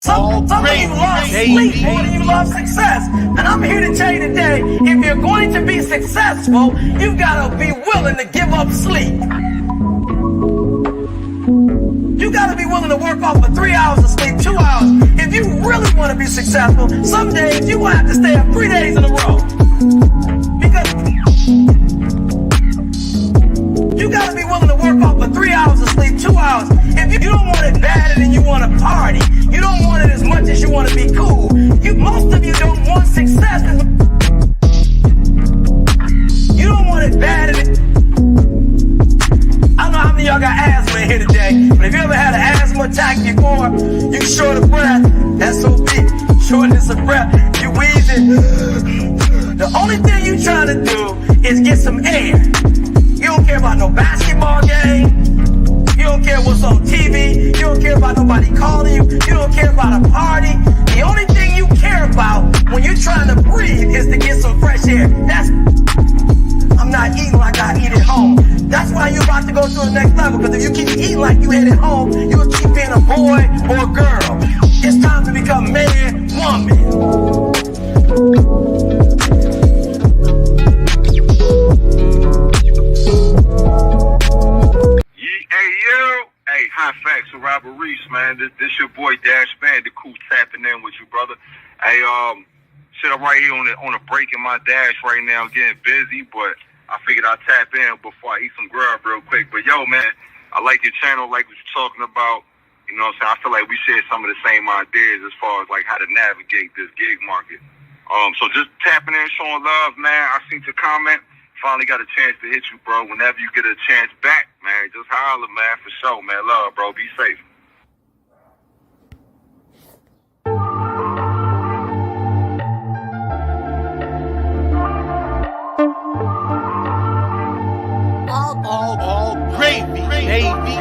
Some of you love sleep more than you love success. And I'm here to tell you today, if you're going to be successful, you've got to be willing to give up sleep. You got to be willing to work off of 3 hours of sleep, 2 hours. If you really want to be successful, some days you will have to stay up 3 days in a row. Because you got to be willing to work off of 3 hours of sleep, 2 hours. If you don't want it badder than you want to party, you don't want it as much as you want to be cool. Most of you don't want success. You don't want it badder than... I don't know how many of y'all got asthma in here today, but if you ever had an asthma attack before, you short of breath, SOB, shortness of breath, you wheezing. The only thing you trying to do is get some air. You don't care about no basketball game. You don't care what's on TV. You don't care about nobody calling you. You don't care about a party. The only thing you care about when you're trying to breathe is to get some fresh air. I'm not eating like I eat at home. That's why you're about to go to the next level. Because if you keep eating like you ate at home, you'll keep being a boy or a girl. It's time to become man, woman. Hey, HotFacts with Robert Reese, man. This your boy Dash Bandicoot tapping in with you, brother. Hey, shit, I'm right here on a break in my dash right now, getting busy, but I figured I'd tap in before I eat some grub real quick. But yo, man, I like your channel, like what you're talking about. You know what I'm saying? I feel like we share some of the same ideas as far as like how to navigate this gig market. So just tapping in, showing love, man. I seen your comment. Finally got a chance to hit you, bro. Whenever you get a chance back, man, just holler, man, for sure, man. Love, bro. Be safe. All gravy, baby.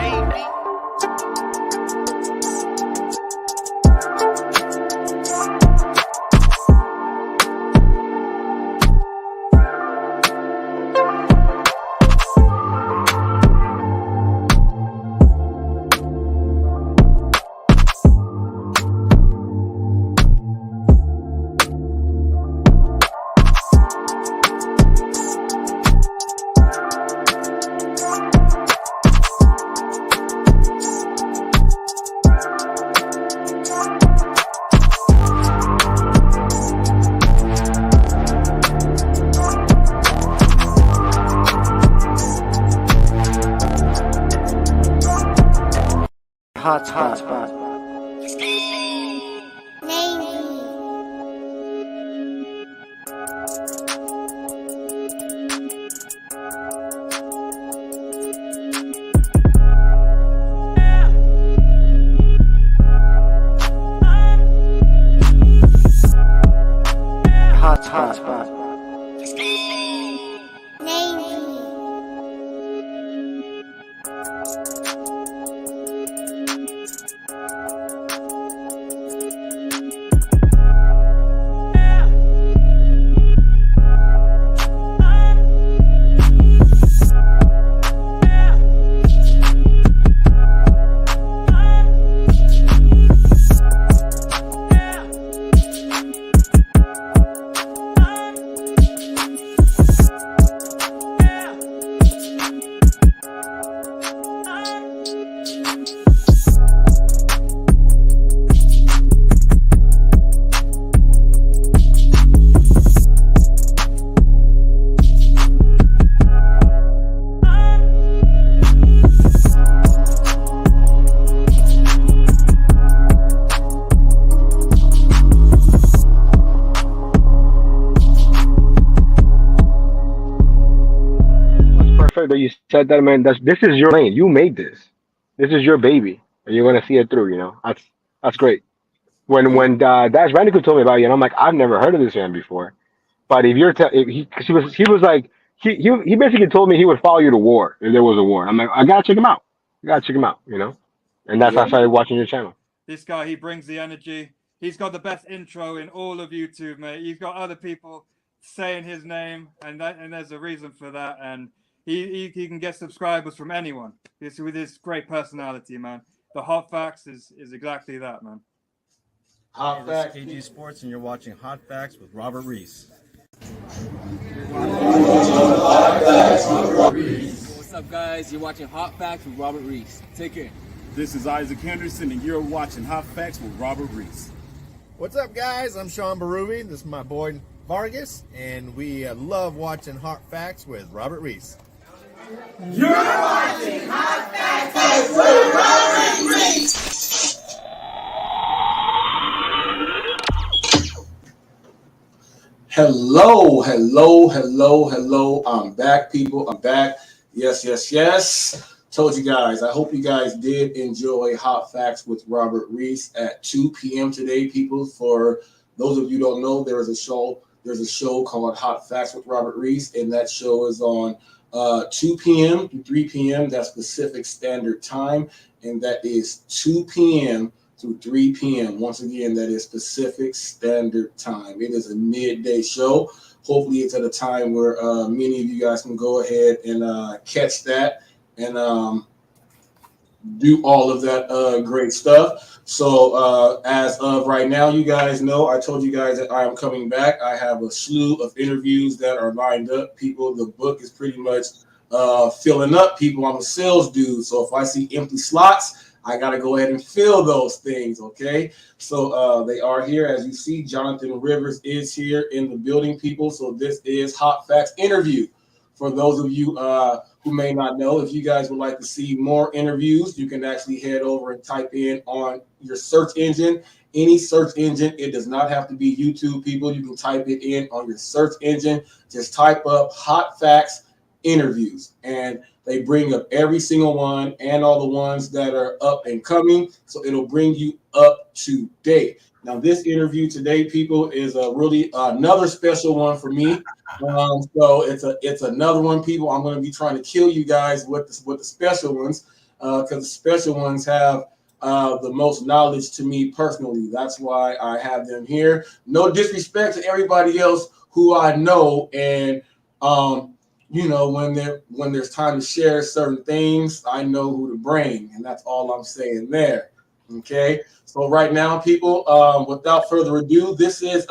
Hotspot. Hotspot. That you said that, man. This is your lane. You made this. This is your baby, and you're gonna see it through. You know, that's great. When Dash Bandicoot told me about you, and I'm like, I've never heard of this man before. But if you're if he was like he basically told me he would follow you to war if there was a war. I'm like, I gotta check him out. I gotta check him out. You know, and that's how I started watching your channel. This guy, he brings the energy. He's got the best intro in all of YouTube, mate. He's got other people saying his name, and there's a reason for that. And he can get subscribers from anyone. With his great personality, man. The HotFacts is exactly that, man. Hot Facts. KG Sports, and you're watching Hot Facts with Robert Reese. What's up, guys? You're watching Hot Facts with Robert Reese. Take care. This is Isaac Henderson, and you're watching Hot Facts with Robert Reese. What's up, guys? I'm Sean Barubi. This is my boy Vargas, and we love watching Hot Facts with Robert Reese. You're watching Hot Facts with Robert Reese. Hello. I'm back, people. I'm back. Yes. Told you guys. I hope you guys did enjoy Hot Facts with Robert Reese at 2 p.m. today, people. For those of you who don't know, there's a show called Hot Facts with Robert Reese, and that show is on 2 p.m. to 3 p.m. That's Pacific Standard Time, and that is 2 p.m. through 3 p.m. Once again, that is Pacific Standard Time. It is a midday show. Hopefully, it's at a time where many of you guys can go ahead and catch that and do all of that great stuff. So as of right now, you guys know, I told you guys that I am coming back. I have a slew of interviews that are lined up. People, the book is pretty much filling up. People, I'm a sales dude. So if I see empty slots, I got to go ahead and fill those things, okay? So they are here. As you see, Jonathan Rivers is here in the building, people. So this is Hot Facts Interview. For those of you who may not know, if you guys would like to see more interviews, you can actually head over and type in on your search engine, any search engine. It does not have to be YouTube, people. You can type it in on your search engine. Just type up Hot Facts Interviews, and they bring up every single one and all the ones that are up and coming. So it'll bring you up to date. Now, this interview today, people, is a really another special one for me. So it's another one, people. I'm going to be trying to kill you guys with the special ones because the special ones have the most knowledge to me personally. That's why I have them here. No disrespect to everybody else who I know, and you know, when there's time to share certain things, I know who to bring, and that's all I'm saying there. Okay, so right now, people, without further ado, this is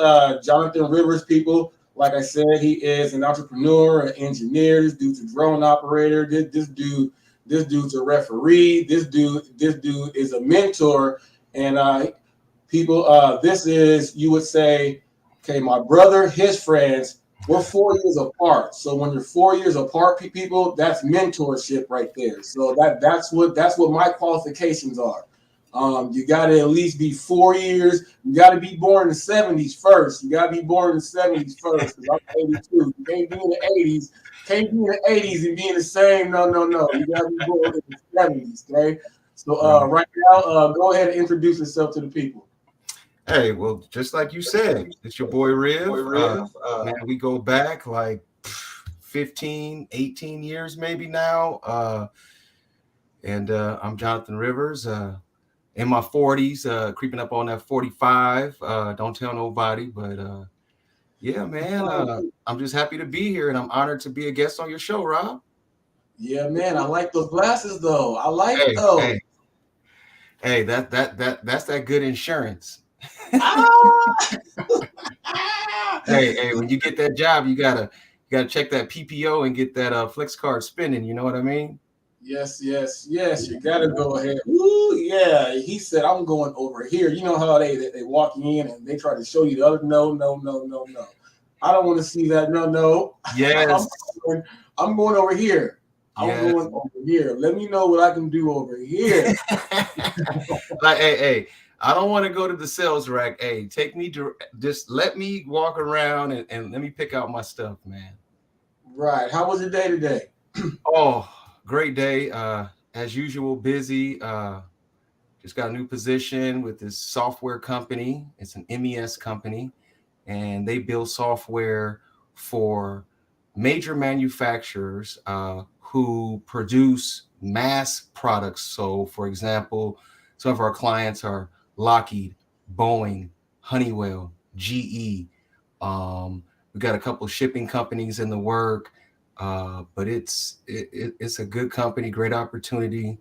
Jonathan Rivers, people. Like I said, he is an entrepreneur, an engineer. This dude's a drone operator. This dude's a referee. This dude is a mentor, and people, this is, you would say, okay, my brother, his friends. We're 4 years apart. So when you're 4 years apart, people, that's mentorship right there. So that's what my qualifications are. You got to at least be 4 years. You got to be born in the 70s first. You got to be born in the 70s first. I'm 82. You can't be in the 80s. Can't be in the 80s and be in the same. No. You got to be born in the 70s. Okay. So right now, go ahead and introduce yourself to the people. Hey, well, just like you said, it's your boy Riv. Man, we go back like 15, 18 years maybe now. And I'm Jonathan Rivers, in my 40s, creeping up on that 45. Don't tell nobody, but yeah, man, I'm just happy to be here, and I'm honored to be a guest on your show, Rob. Yeah, man, I like those glasses though. I like those. Hey, that's that good insurance. Hey, when you get that job, you gotta check that PPO and get that flex card spinning. You know what I mean? Yes. You gotta go ahead. Ooh, yeah. He said, "I'm going over here." You know how they walk in and they try to show you the other. No. I don't want to see that. No. Yes. I'm going over here. I'm going over here. Let me know what I can do over here. Like, hey. I don't want to go to the sales rack. Hey, take me to just let me walk around and let me pick out my stuff, man. Right. How was your day today? Oh, great day. As usual, busy. Just got a new position with this software company. It's an MES company, and they build software for major manufacturers who produce mass products. So, for example, some of our clients are Lockheed, Boeing, Honeywell, GE. We got a couple of shipping companies in the work, but it's a good company, great opportunity.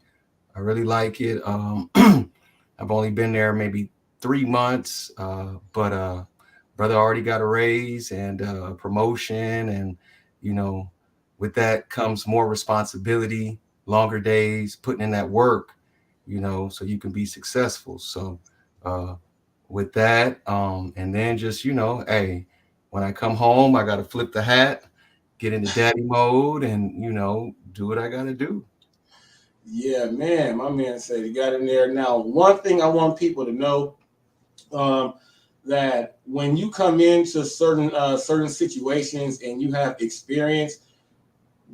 I really like it. I've only been there maybe 3 months, but brother already got a raise and a promotion, and you know, with that comes more responsibility, longer days, putting in that work, you know, so you can be successful. So with that, and then just, you know, hey, when I come home, I got to flip the hat, get into daddy mode, and you know, do what I got to do. Yeah, man, my man said he got in there. Now, one thing I want people to know, that when you come into certain situations and you have experience,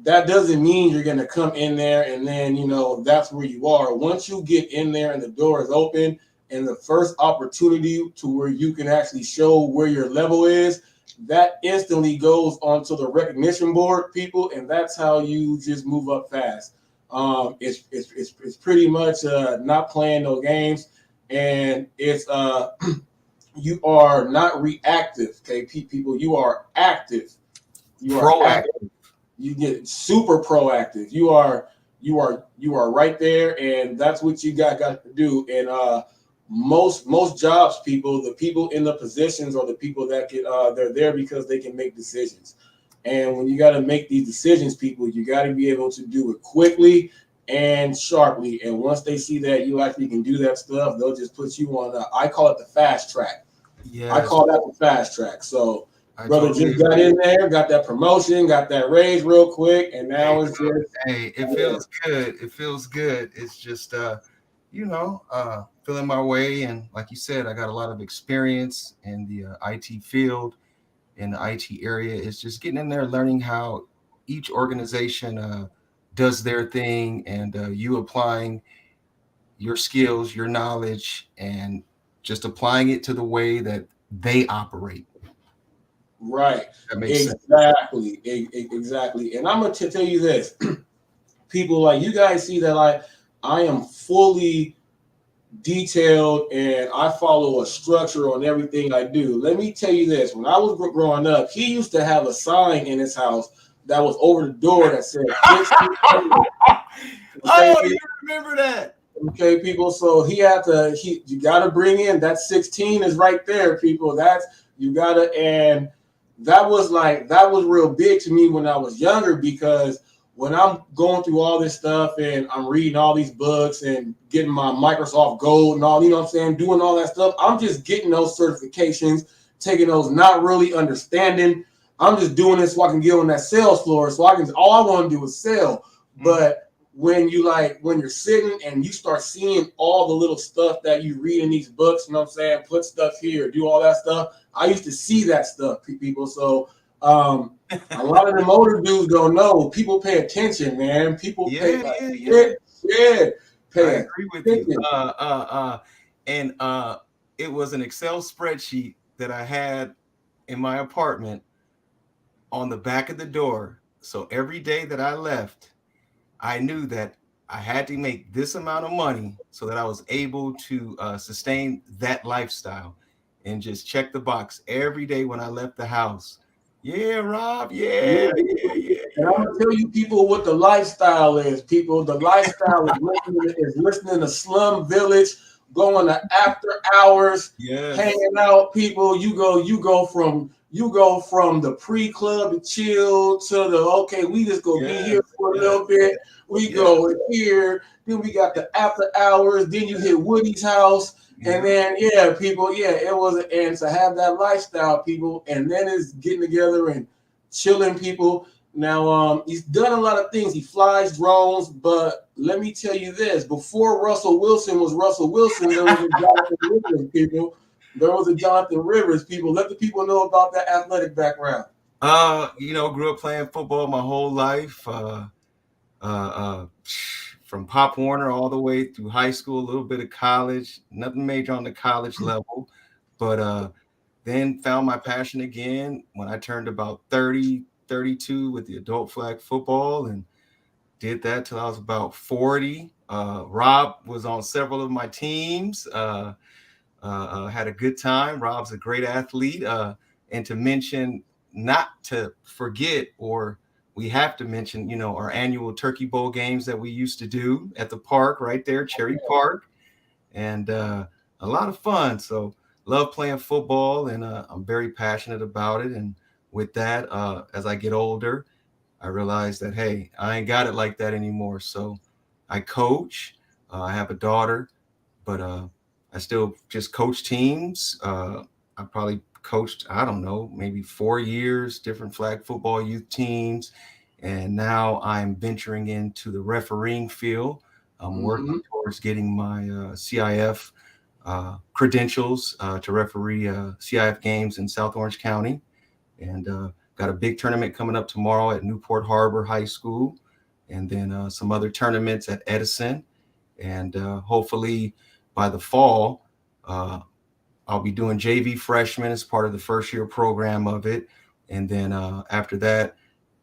that doesn't mean you're going to come in there and then, you know, that's where you are. Once you get in there and the door is open and the first opportunity to where you can actually show where your level is, that instantly goes onto the recognition board, people, and that's how you just move up fast. It's pretty much not playing no games, and it's you are not reactive, okay, people. You are active. You are Proactive. active. You get super proactive. You are right there, and that's what you got to do. And most jobs, people, the people in the positions are the people that can they're there because they can make decisions. And when you got to make these decisions, people, you got to be able to do it quickly and sharply. And once they see that you actually can do that stuff, they'll just put you on I call it the fast track. Yes. I call that the fast track. So brother totally just got in there, got that promotion, got that raise real quick, and now it's just it feels good. It feels good. It's just you know, feeling my way, and like you said, I got a lot of experience in the IT field, in the IT area. It's just getting in there, learning how each organization does their thing, and you applying your skills, your knowledge, and just applying it to the way that they operate. right. That makes sense. Exactly. And I'm gonna tell you this, people, like you guys see that I am fully detailed and I follow a structure on everything I do. Let me tell you this: when I was growing up, he used to have a sign in his house that was over the door that said 16. Oh, you remember that? Okay, people. So you gotta bring in that 16 is right there, people. That's you gotta, and that was real big to me when I was younger, because when I'm going through all this stuff and I'm reading all these books and getting my Microsoft Gold and all, you know what I'm saying, doing all that stuff, I'm just getting those certifications, taking those, not really understanding. I'm just doing this so I can get on that sales floor. So all I want to do is sell. But when you're sitting and you start seeing all the little stuff that you read in these books, you know what I'm saying, put stuff here, do all that stuff. I used to see that stuff, people. So a lot of the older dudes don't know. People pay attention, man. People pay I agree with you. And it was an Excel spreadsheet that I had in my apartment on the back of the door. So every day that I left, I knew that I had to make this amount of money so that I was able to sustain that lifestyle, and just check the box every day when I left the house. Yeah, Rob. Yeah. And I'm gonna tell you, people, what the lifestyle is. People, the lifestyle is listening to Slum Village, going to after hours, hanging out. People, you go from the pre-club to chill to the okay. We just go be here for a little bit. We go here. Then we got the after hours. Then you hit Woody's house. And then, people, it was, and to have that lifestyle, people, and then it's getting together and chilling, people. Now, he's done a lot of things. He flies drones, but let me tell you this: before Russell Wilson was Russell Wilson, there was a Jonathan Rivers, people. There was a Jonathan Rivers, people. Let the people know about that athletic background. Grew up playing football my whole life. From Pop Warner all the way through high school, a little bit of college, nothing major on the college level, but then found my passion again when I turned about 30, 32 with the adult flag football, and did that till I was about 40. Rob was on several of my teams, had a good time. Rob's a great athlete. And to mention, not to forget, or we have to mention, our annual Turkey Bowl games that we used to do at the park right there, Cherry Park. And a lot of fun. So love playing football, and I'm very passionate about it. And with that, as I get older, I realized that, hey, I ain't got it like that anymore. So I coach. I have a daughter, but I still just coach teams. I probably coached, I don't know, maybe 4 years, different flag football youth teams. And now I'm venturing into the refereeing field. I'm working towards getting my CIF credentials to referee CIF games in South Orange County. And got a big tournament coming up tomorrow at Newport Harbor High School, and then some other tournaments at Edison. And hopefully by the fall, I'll be doing JV freshman as part of the first year program of it. And then after that,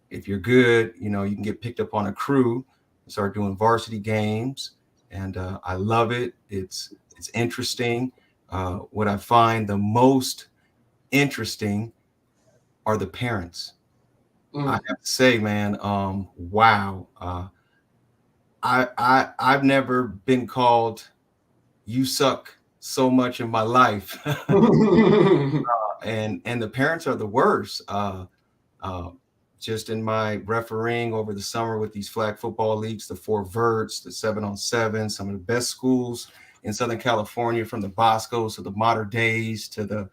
if you're good, you know, you can get picked up on a crew and start doing varsity games. And I love it. It's interesting. What I find the most interesting are the parents. I have to say, man, wow. I've never been called "you suck" so much in my life. And the parents are the worst. Just in my refereeing over the summer with these flag football leagues, the 4 verts, the 7-on-7, some of the best schools in Southern California, from the Boscos to the Mater Days to the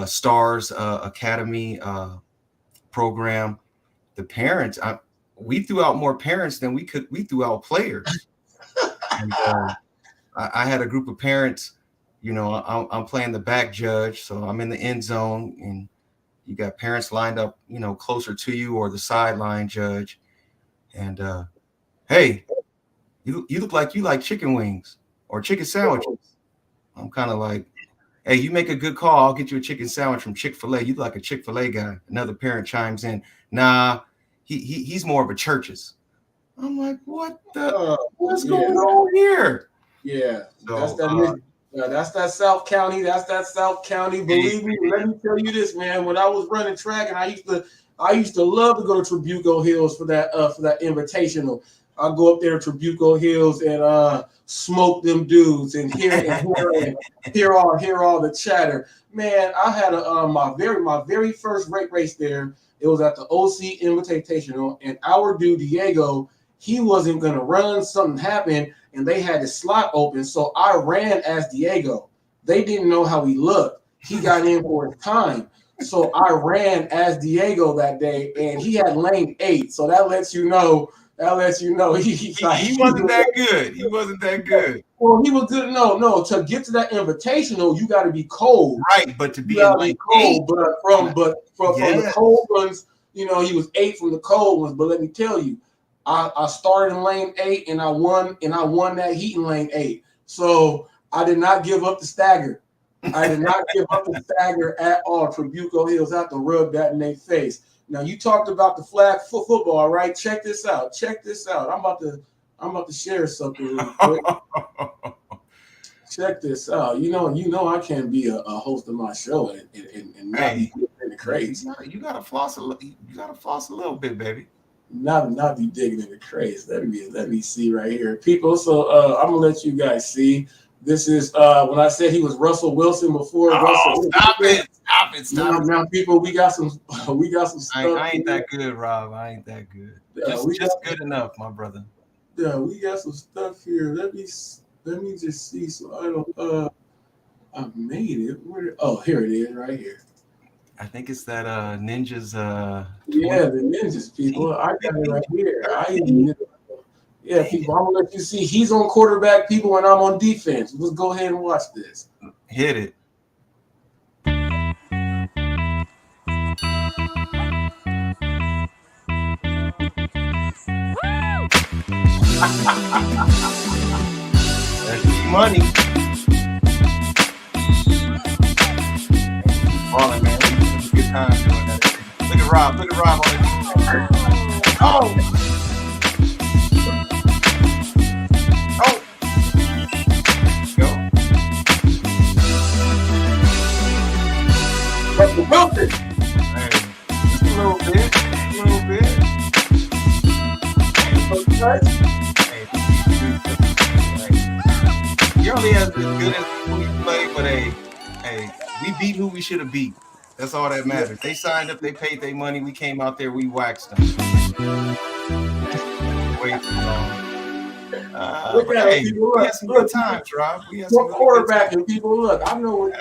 Stars Academy program. The parents, we threw out more parents than we threw out players. And I had a group of parents, you know, I'm playing the back judge, so I'm in the end zone, and you got parents lined up, you know, closer to you, or the sideline judge. And hey, you look like you like chicken wings or chicken sandwiches. I'm kind of like, hey, you make a good call, I'll get you a chicken sandwich from Chick-fil-A. You look like a Chick-fil-A guy. Another parent chimes in, nah, he's more of a Church's. I'm like, what's going on here? Yeah, So, that's that South County. That's that South County. Believe me, let me tell you this, man. When I was running track, and I used to love to go to Trabuco Hills for that invitational. I'll go up there to Trabuco Hills and smoke them dudes and hear all the chatter. Man, I had my very first race there. It was at the OC Invitational, and our dude Diego, he wasn't gonna run. Something happened, and they had the slot open, so I ran as Diego. They didn't know how he looked. He got in for his time, so I ran as Diego that day, and he had lane 8. So that lets you know. He wasn't that good. He wasn't that good. Well, he was good. No. To get to that invitational, you got to be cold. Right, but to be in like cold, from the cold ones, you know, he was 8 from the cold ones. But let me tell you, I started in lane 8 and I won that heat in lane 8. So I did not give up the stagger. I did not give up the stagger at all. Trabuco Hills have to rub that in their face. Now you talked about the flag football, right? Check this out. I'm about to share something real quick. Check this out. You know I can't be a host of my show and not be in the craze. You gotta floss a little bit, baby. Not be digging in the craze. Let me see right here, people. So I'm gonna let you guys see. This is when I said he was Russell Wilson before. Stop it! Now, people, we got some stuff. I ain't that good, Rob. I ain't that good. Just good enough, my brother. Yeah, we got some stuff here. Let me just see. So I don't. I made it. Here it is, right here. I think it's that Ninjas. Yeah, the Ninjas, people. I got it right here. Yeah, people, I'm gonna let you see. He's on quarterback, people, and I'm on defense. Let's go ahead and watch this. Hit it. That's money. Balling, man. Good time doing that. Look at Rob on the Oh! Russell Wilson. Hey, just a little bit. you're only as good as who you play, but hey, we beat who we should have beat. That's all that matters. They signed up, they paid their money. We came out there, we waxed them. Way too long. Look But at hey, it, people. we Look, had some look, good times, Rob. We had some what really good quarterback times. and people look. I know what.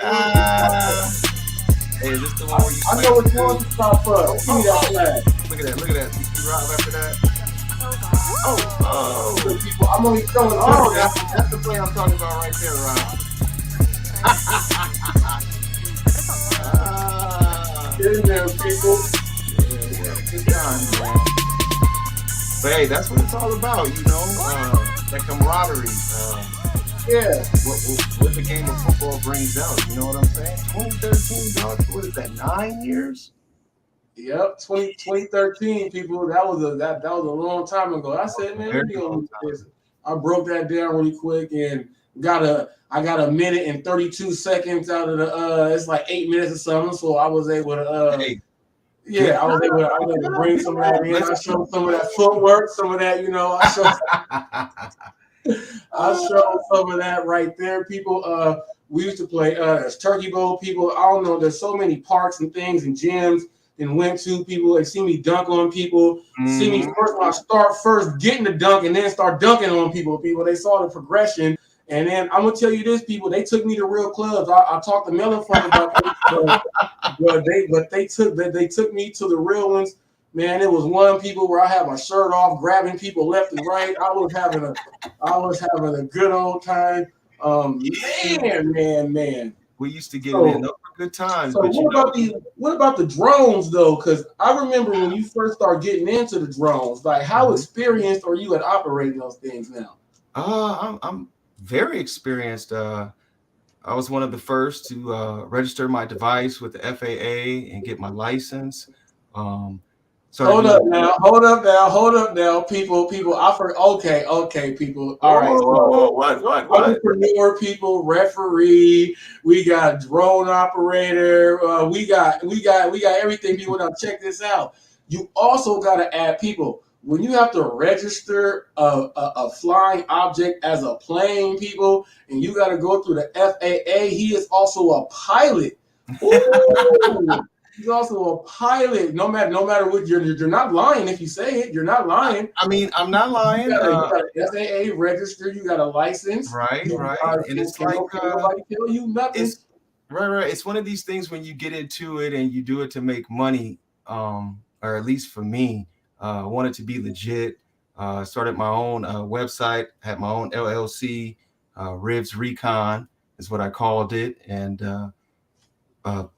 Hey, is this the one where you I know which one to stop up. Give me that flag. Look at that. You Rob after that. Look, people, I'm only showing all that. That's the play I'm talking about right there, Rob. Get in there, people. Yeah, good time, man. But hey, that's what it's all about, you know, that camaraderie. Yeah. What the game of football brings out, you know what I'm saying? 2013, dog, what is that, 9 years? Yep, 2013, people. That was a long time ago. I said, man, let me go with this. I broke that down really quick and I got a minute and 32 seconds out of the it's like 8 minutes or something. So I was able to I was able to bring some of that in. I showed some of that footwork, some of that, you know, I showed some of that right there. People, we used to play as Turkey Bowl people. I don't know, there's so many parks and things and gyms and went to people. They see me dunk on people, see me first when I start first getting the dunk and then start dunking on people. They saw the progression. And then I'm gonna tell you this, people, they took me to real clubs. I talked to Melon Funk about this, but they took me to the real ones. Man, it was one people where I had my shirt off, grabbing people left and right. I was having a good old time. Man. We used to get in. Those were good times. So what about the drones though? Because I remember when you first started getting into the drones, like how experienced are you at operating those things now? I'm very experienced. I was one of the first to register my device with the FAA and get my license. Hold up now, people. Okay, people. All right. What? Entrepreneur, people, referee. We got drone operator. We got everything. People, now check this out. You also got to add people. When you have to register a flying object as a plane, people, and you got to go through the FAA, he is also a pilot. Ooh, he's also a pilot. No matter what, you're not lying if you say it. You're not lying. I mean, I'm not lying. You got an FAA register. You got a license. Right. And it's like nobody tell you nothing. Right. It's one of these things when you get into it and you do it to make money, or at least for me. Wanted to be legit. Started my own website, had my own LLC, Rivs Recon is what I called it. And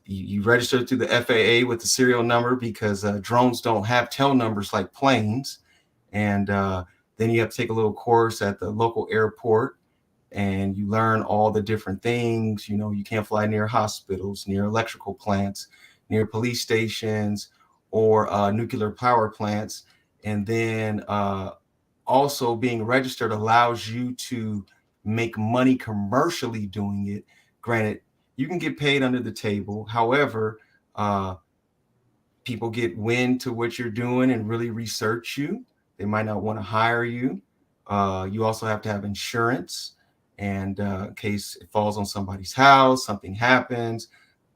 you register through the FAA with the serial number because drones don't have tail numbers like planes. And then you have to take a little course at the local airport and you learn all the different things. You know, you can't fly near hospitals, near electrical plants, near police stations, or nuclear power plants. And then also being registered allows you to make money commercially doing it. Granted, you can get paid under the table. However, people get wind to what you're doing and really research you. They might not want to hire you. You also have to have insurance and in case it falls on somebody's house, something happens.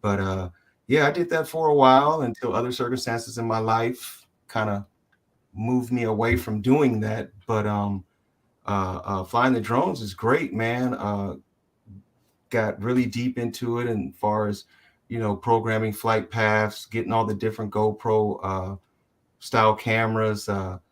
But yeah, I did that for a while until other circumstances in my life kind of moved me away from doing that. But flying the drones is great, man. Got really deep into it, and as far as, you know, programming flight paths, getting all the different GoPro style cameras. Got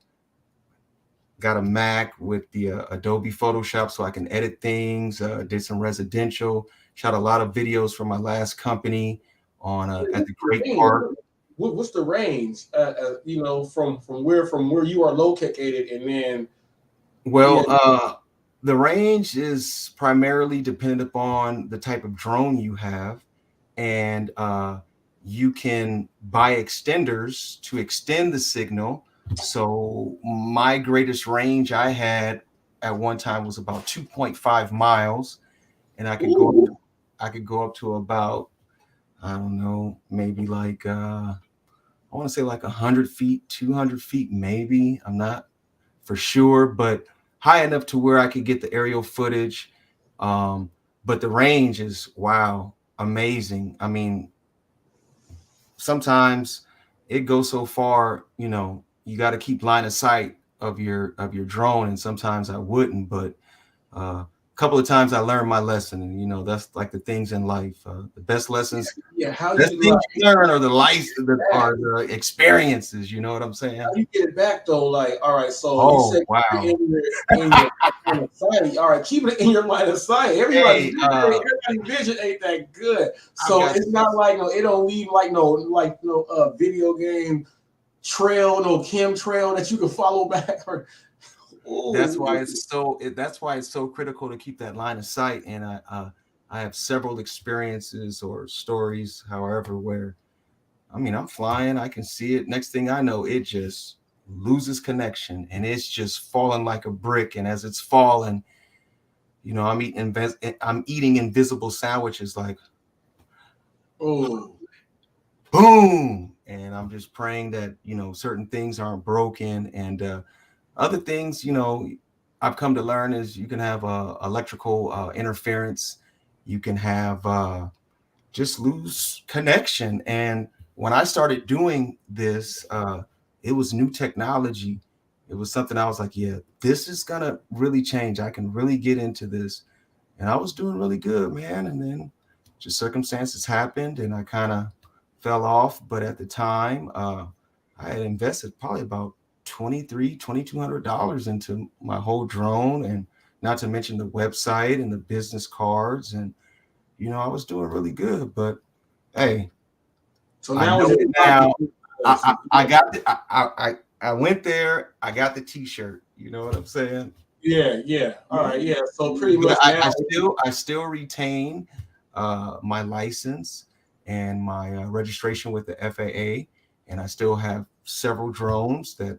a Mac with the Adobe Photoshop so I can edit things. Did some residential, shot a lot of videos from my last company on at the Great Park. What's the range? You know, from where you are located, and then. Well, the range is primarily dependent upon the type of drone you have, and you can buy extenders to extend the signal. So my greatest range I had at one time was about 2.5 miles, and I could go up to about, I don't know, maybe like I want to say like 100 feet, 200 feet, maybe. I'm not for sure, but high enough to where I could get the aerial footage But the range is wow, amazing. I mean, sometimes it goes so far, you know, you got to keep line of sight of your drone, and sometimes I wouldn't, but a couple of times I learned my lesson, and you know that's like the things in life. The best lessons, Yeah, how best you things like you learn are the life, are the experiences. You know what I'm saying? how you get it back though? Like, all right, so you Oh said wow! in your line of sight. All right, keep it in your line of sight. Hey, Everybody's vision ain't that good, I've so got it's not like no, it don't leave like no video game trail, no chemtrail that you can follow back. Or that's ooh, why it's so that's why it's so critical to keep that line of sight. And I have several experiences or stories, however, where I mean I'm flying, I can see it. Next thing I know, it just loses connection and it's just falling like a brick. And as it's falling, you know, I'm eating invisible sandwiches like oh, boom, and I'm just praying that you know certain things aren't broken, and other things, you know, I've come to learn is you can have electrical interference, you can have just lose connection. And when I started doing this, it was new technology. It was something I was like, yeah, this is gonna really change. I can really get into this, and I was doing really good, man. And then just circumstances happened, and I kind of fell off. But at the time, I had invested probably about $2,200 into my whole drone, and not to mention the website and the business cards. And you know, I was doing really good. But hey, so I now know is it now. I got the, I went there. I got the T-shirt. You know what I'm saying? yeah. All right, yeah. So pretty But much now, I still retain my license and my registration with the FAA, and I still have several drones that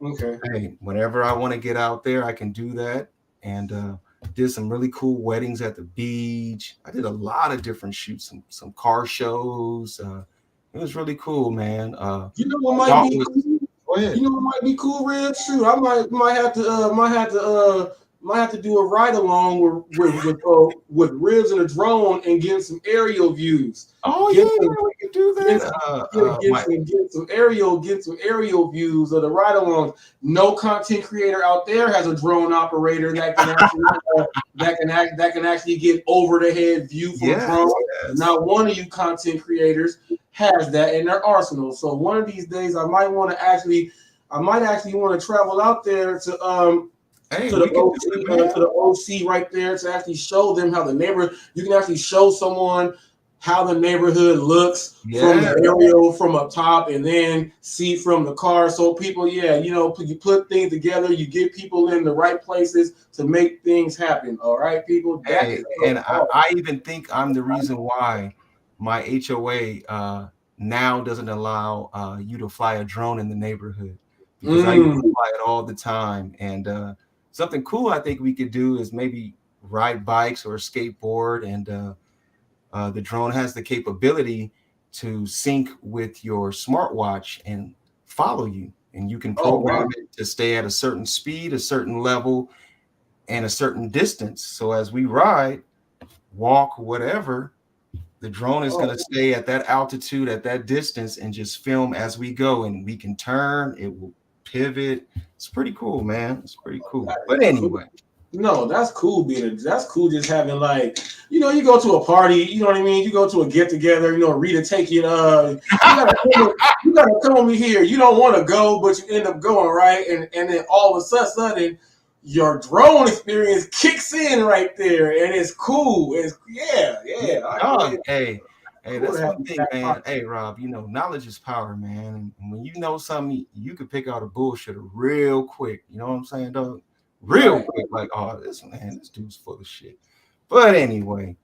okay. hey, whenever I want to get out there, I can do that. And did some really cool weddings at the beach. I did a lot of different shoots, some car shows. It was really cool, man. You know what might Y'all be was, cool? go ahead. You know what might be cool, Rib? Shoot, I might have to do a ride along with Ribs and a drone and get some aerial views. Oh Get yeah, some we can do get that. some get some aerial views of the ride alongs. No content creator out there has a drone operator that can actually that can actually get over the head view from a Yes, drone. yes. Not one of you content creators has that in their arsenal. So one of these days I might actually want to travel out there to Hey, to we the can do it, man. OC to the OC right there to actually show them how the neighborhood. You can actually show someone how the neighborhood looks from Yeah. the aerial from up top, and then see from the car. So people, yeah, you know, you put things together, you get people in the right places to make things happen. All right, people. That Hey, is and so hard. I even think I'm the reason why my HOA now doesn't allow you to fly a drone in the neighborhood, because I used to fly it all the time. And something cool I think we could do is maybe ride bikes or skateboard, and the drone has the capability to sync with your smartwatch and follow you, and you can Oh wow. program it to stay at a certain speed, a certain level, and a certain distance. So as we ride, walk, whatever, the drone is going to stay at that altitude, at that distance, and just film as we go. And we can turn, it will pivot. It's pretty cool, man. It's pretty cool. But anyway. No, that's cool. That's cool. Just having like, you know, you go to a party, you know what I mean. You go to a get together, you know, Rita take you. You gotta come over here. You don't want to go, but you end up going, right? And then all of a sudden, your drone experience kicks in right there, and it's cool. It's yeah. Dog, hey, Cool that's to have one you thing, back man. pocket. Hey, Rob, you know, knowledge is power, man. And when you know something, you could pick out a bullshitter real quick. You know what I'm saying, dog? Real Right. quick, like, oh, this dude's full of shit. But anyway,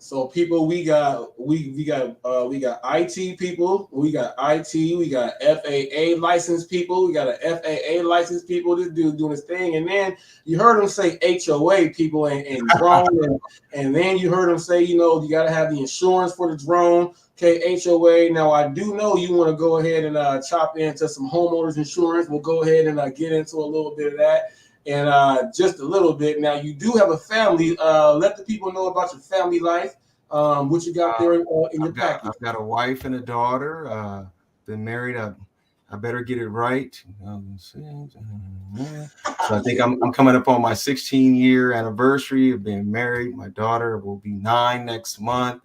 So people, we got IT people, we got IT, we got FAA licensed people, we got a FAA licensed people. This dude doing his thing, and then you heard him say HOA people and drone, and then you heard him say, you know, you got to have the insurance for the drone. Okay, HOA. Now I do know you want to go ahead and chop into some homeowners insurance. We'll go ahead and get into a little bit of that. and just a little bit. Now, you do have a family. Let the people know about your family life. What you got there in your package. I've got a wife and a daughter. Been married. I better get it right. So I think I'm coming up on my 16-year anniversary of being married. My daughter will be 9 next month.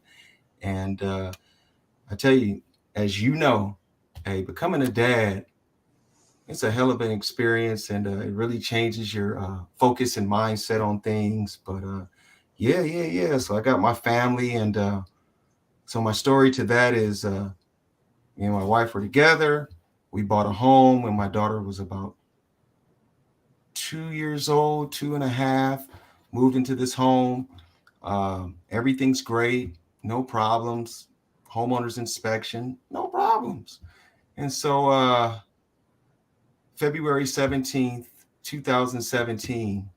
And I tell you, as you know, hey, becoming a dad, it's a hell of an experience, and it really changes your focus and mindset on things. But yeah. So I got my family, and so my story to that is me and my wife were together. We bought a home when my daughter was about 2 years old, 2.5, moved into this home. Everything's great, no problems. Homeowners inspection, no problems. And so February 17th, 2017,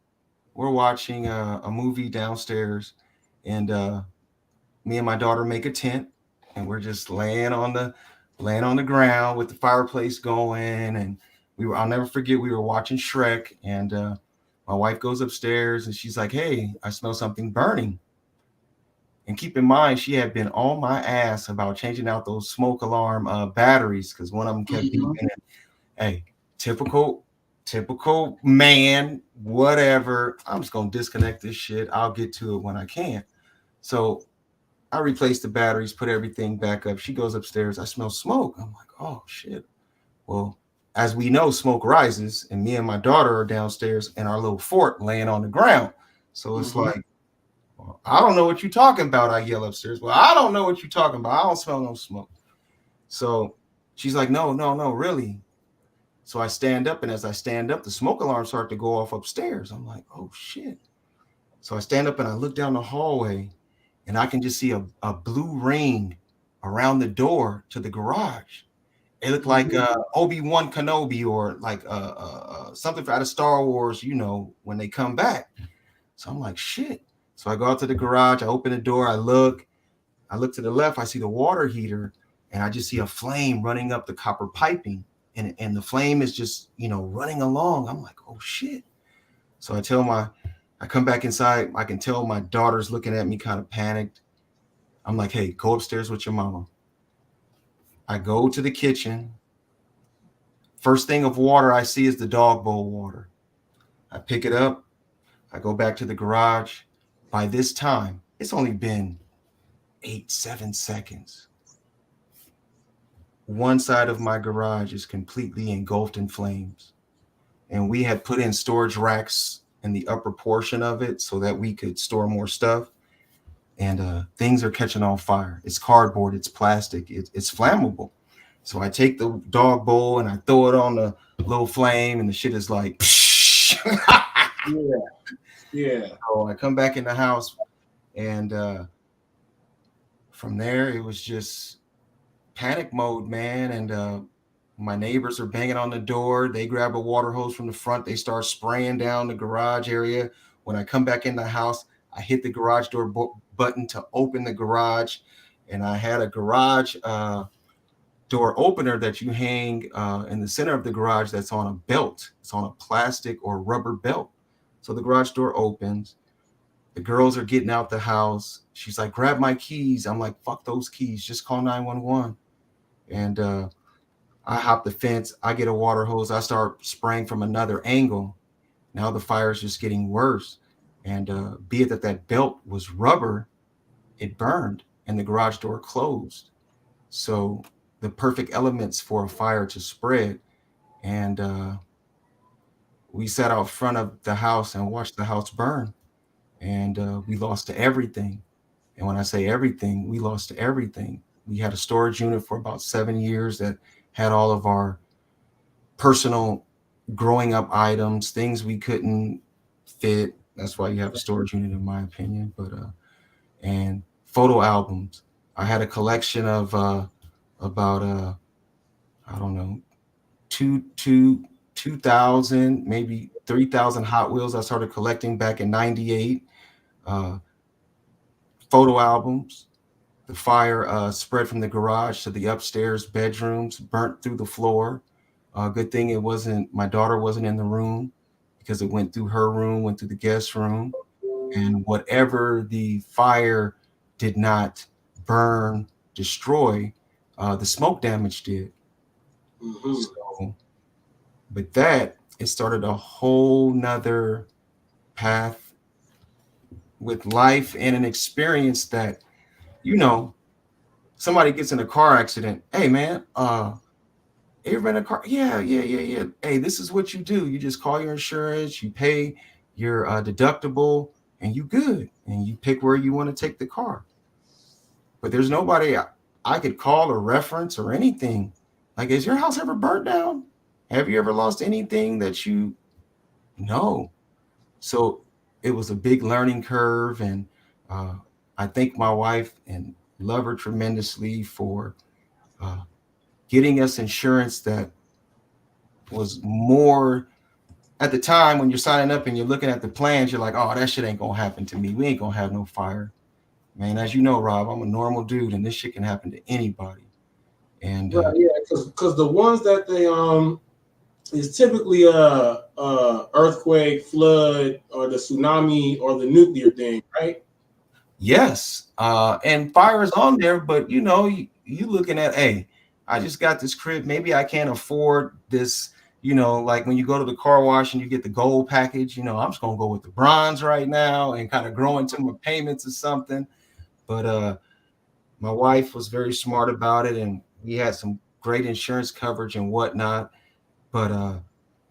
we're watching a movie downstairs, and me and my daughter make a tent, and we're just laying on the ground with the fireplace going. And I'll never forget, we were watching Shrek, and my wife goes upstairs and she's like, "Hey, I smell something burning." And keep in mind, she had been on my ass about changing out those smoke alarm batteries, because one of them kept beeping. And, hey, typical man, whatever. I'm just gonna disconnect this shit. I'll get to it when I can. So I replaced the batteries, put everything back up. She goes upstairs. I smell smoke. I'm like, oh shit. Well, as we know, smoke rises, and me and my daughter are downstairs in our little fort laying on the ground. So it's like, well, I don't know what you're talking about. I yell upstairs. Well, I don't know what you're talking about. I don't smell no smoke. So she's like, no, really. So I stand up, and as I stand up, the smoke alarms start to go off upstairs. I'm like, oh shit. So I stand up and I look down the hallway, and I can just see a blue ring around the door to the garage. It looked like Obi-Wan Kenobi, or like something out of Star Wars, when they come back. So I'm like, shit. So I go out to the garage, I open the door, I look to the left, I see the water heater, and I just see a flame running up the copper piping. And the flame is just, running along. I'm like, oh shit. So I come back inside. I can tell my daughter's looking at me kind of panicked. I'm like, hey, go upstairs with your mama. I go to the kitchen. First thing of water I see is the dog bowl water. I pick it up. I go back to the garage. By this time, it's only been 7 seconds. One side of my garage is completely engulfed in flames. And we had put in storage racks in the upper portion of it so that we could store more stuff. And things are catching on fire. It's cardboard, it's plastic, it's flammable. So I take the dog bowl and I throw it on the little flame, and the shit is like, yeah. So I come back in the house, and from there it was just panic mode, man. And my neighbors are banging on the door. They grab a water hose from the front. They start spraying down the garage area. When I come back in the house, I hit the garage door button to open the garage, and I had a garage door opener that you hang in the center of the garage that's on a belt. It's on a plastic or rubber belt. So the garage door opens. The girls are getting out the house. She's like, grab my keys. I'm like, fuck those keys. Just call 911. And I hop the fence. I get a water hose. I start spraying from another angle. Now the fire is just getting worse. And be it that belt was rubber, it burned and the garage door closed. So the perfect elements for a fire to spread. And we sat out front of the house and watched the house burn. And we lost everything. And when I say everything, we lost everything. We had a storage unit for about 7 years that had all of our personal growing up items, things we couldn't fit. That's why you have a storage unit, in my opinion. But and photo albums. I had a collection of about I don't know, 2,000, maybe 3,000 Hot Wheels I started collecting back in '98. Photo albums. The fire spread from the garage to the upstairs bedrooms, burnt through the floor. Good thing my daughter wasn't in the room, because it went through her room, went through the guest room, and whatever the fire did not burn, destroy, the smoke damage did. So with that, it started a whole nother path with life and an experience that, you know, somebody gets in a car accident. Hey man, you ever been in a car? Yeah. Hey, this is what you do. You just call your insurance, you pay your deductible, and you good. And you pick where you want to take the car. But there's nobody I could call or reference or anything. Like, has your house ever burnt down? Have you ever lost anything that you know? So it was a big learning curve, and I thank my wife and love her tremendously for getting us insurance that was more at the time. When you're signing up and you're looking at the plans, you're like, oh, that shit ain't gonna happen to me. We ain't gonna have no fire. Man, as you know, Rob, I'm a normal dude, and this shit can happen to anybody. And yeah, because the ones that they is typically earthquake, flood, or the tsunami or the nuclear thing, right? yes, and fire is on there, but you know, you looking at, hey, I just got this crib. Maybe I can't afford this. You know, like when you go to the car wash and you get the gold package, you know, I'm just gonna go with the bronze right now and kind of grow into my payments or something. But my wife was very smart about it, and we had some great insurance coverage and whatnot. But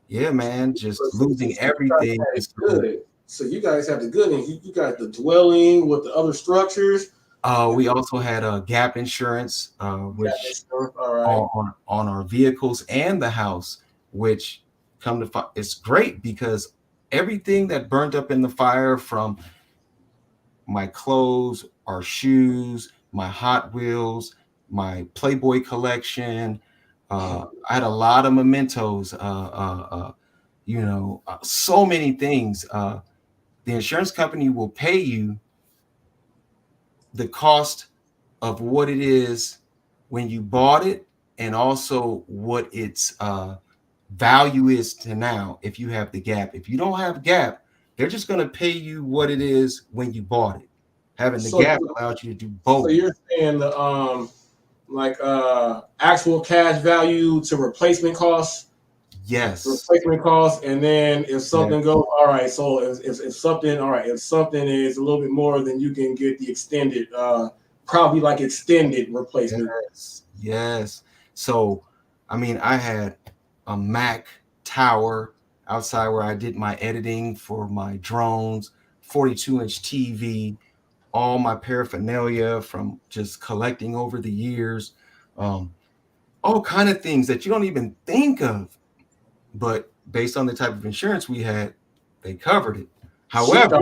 yeah, man, just losing everything is good. So you guys have the good, and you got the dwelling with the other structures. We also had a gap insurance, which all right. on our vehicles and the house, which it's great because everything that burned up in the fire, from my clothes, our shoes, my Hot Wheels, my Playboy collection. I had a lot of mementos, so many things. The insurance company will pay you the cost of what it is when you bought it, and also what its value is to now if you have the gap. If you don't have gap, they're just going to pay you what it is when you bought it. Having the gap allows you to do both. So you're saying the actual cash value to replacement costs? Yes. Replacement costs, and then if something goes, all right. So if something, all right, if something is a little bit more, then you can get the extended, probably like extended replacement. Yes. So, I mean, I had a Mac tower outside where I did my editing for my drones, 42-inch TV, all my paraphernalia from just collecting over the years, all kind of things that you don't even think of. But based on the type of insurance we had, they covered it. However,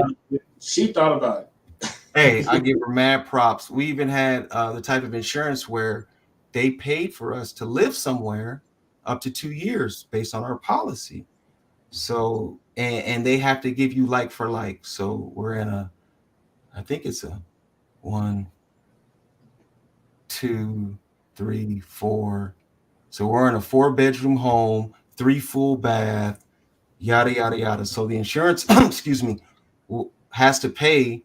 she thought about it. Hey, I give her mad props. We even had the type of insurance where they paid for us to live somewhere up to 2 years based on our policy. So, and they have to give you like for like. So we're in I think it's a 1, 2, 3, 4. So we're in a 4-bedroom home, 3 full bath, yada yada yada. So the insurance, excuse me, has to pay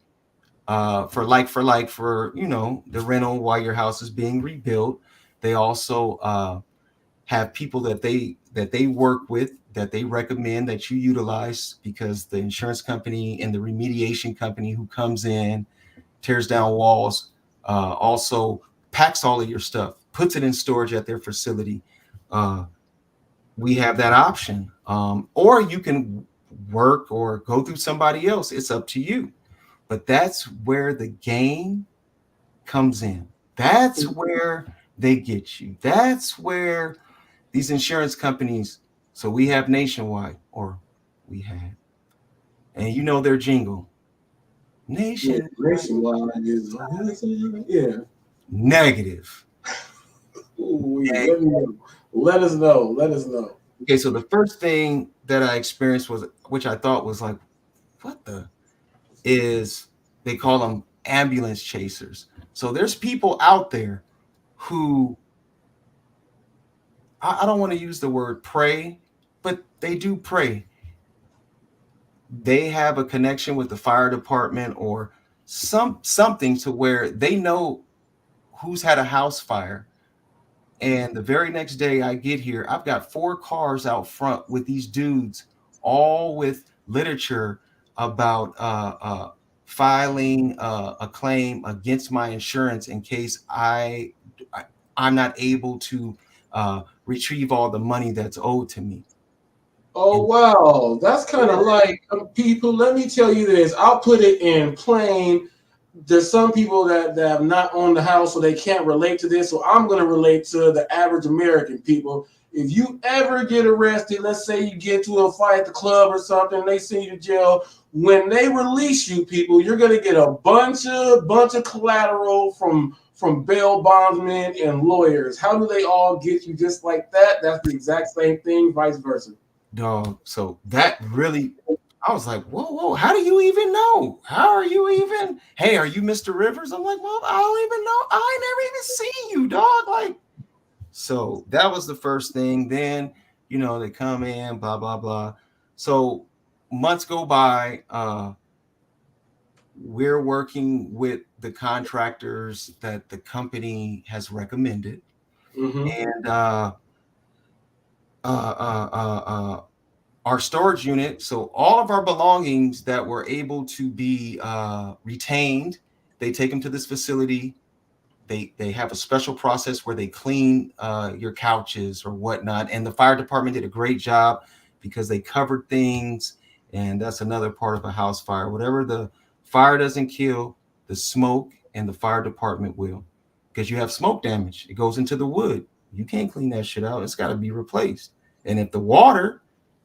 for like for the rental while your house is being rebuilt. They also have people that they work with, that they recommend that you utilize, because the insurance company and the remediation company who comes in, tears down walls, also packs all of your stuff, puts it in storage at their facility. We have that option, or you can work or go through somebody else. It's up to you. But that's where the game comes in. That's where they get you. That's where these insurance companies. So we have Nationwide, or we had, and you know their jingle. Nationwide is negative. Let us know. Okay, so the first thing that I experienced was, which I thought was like, what the is, they call them ambulance chasers. So there's people out there who, I don't want to use the word pray, but they do pray. they have a connection with the fire department or something to where they know who's had a house fire. And the very next day I get here, I've got 4 cars out front with these dudes, all with literature about filing a claim against my insurance in case I'm not able to retrieve all the money that's owed to me. Oh, wow. That's kind of like people. Let me tell you this. I'll put it in plain. There's some people that have not owned the house, so they can't relate to this. So I'm going to relate to the average American people. If you ever get arrested, let's say you get to a fight at the club or something, they send you to jail. When they release you, people, you're going to get a bunch of collateral from bail bondsmen and lawyers. How do they all get you just like that? That's the exact same thing, vice versa. Dog. So that really, I was like, whoa, how do you even know? How are you even? Hey, are you Mr. Rivers? I'm like, well, I don't even know. I never even seen you, dog. Like, so that was the first thing. Then, they come in, blah, blah, blah. So months go by. We're working with the contractors that the company has recommended. And our storage unit, so all of our belongings that were able to be retained, they take them to this facility. They have a special process where they clean your couches or whatnot. And the fire department did a great job because they covered things. And that's another part of a house fire. Whatever the fire doesn't kill, the smoke and the fire department will, because you have smoke damage. It goes into the wood. You can't clean that shit out. It's got to be replaced. And if the water,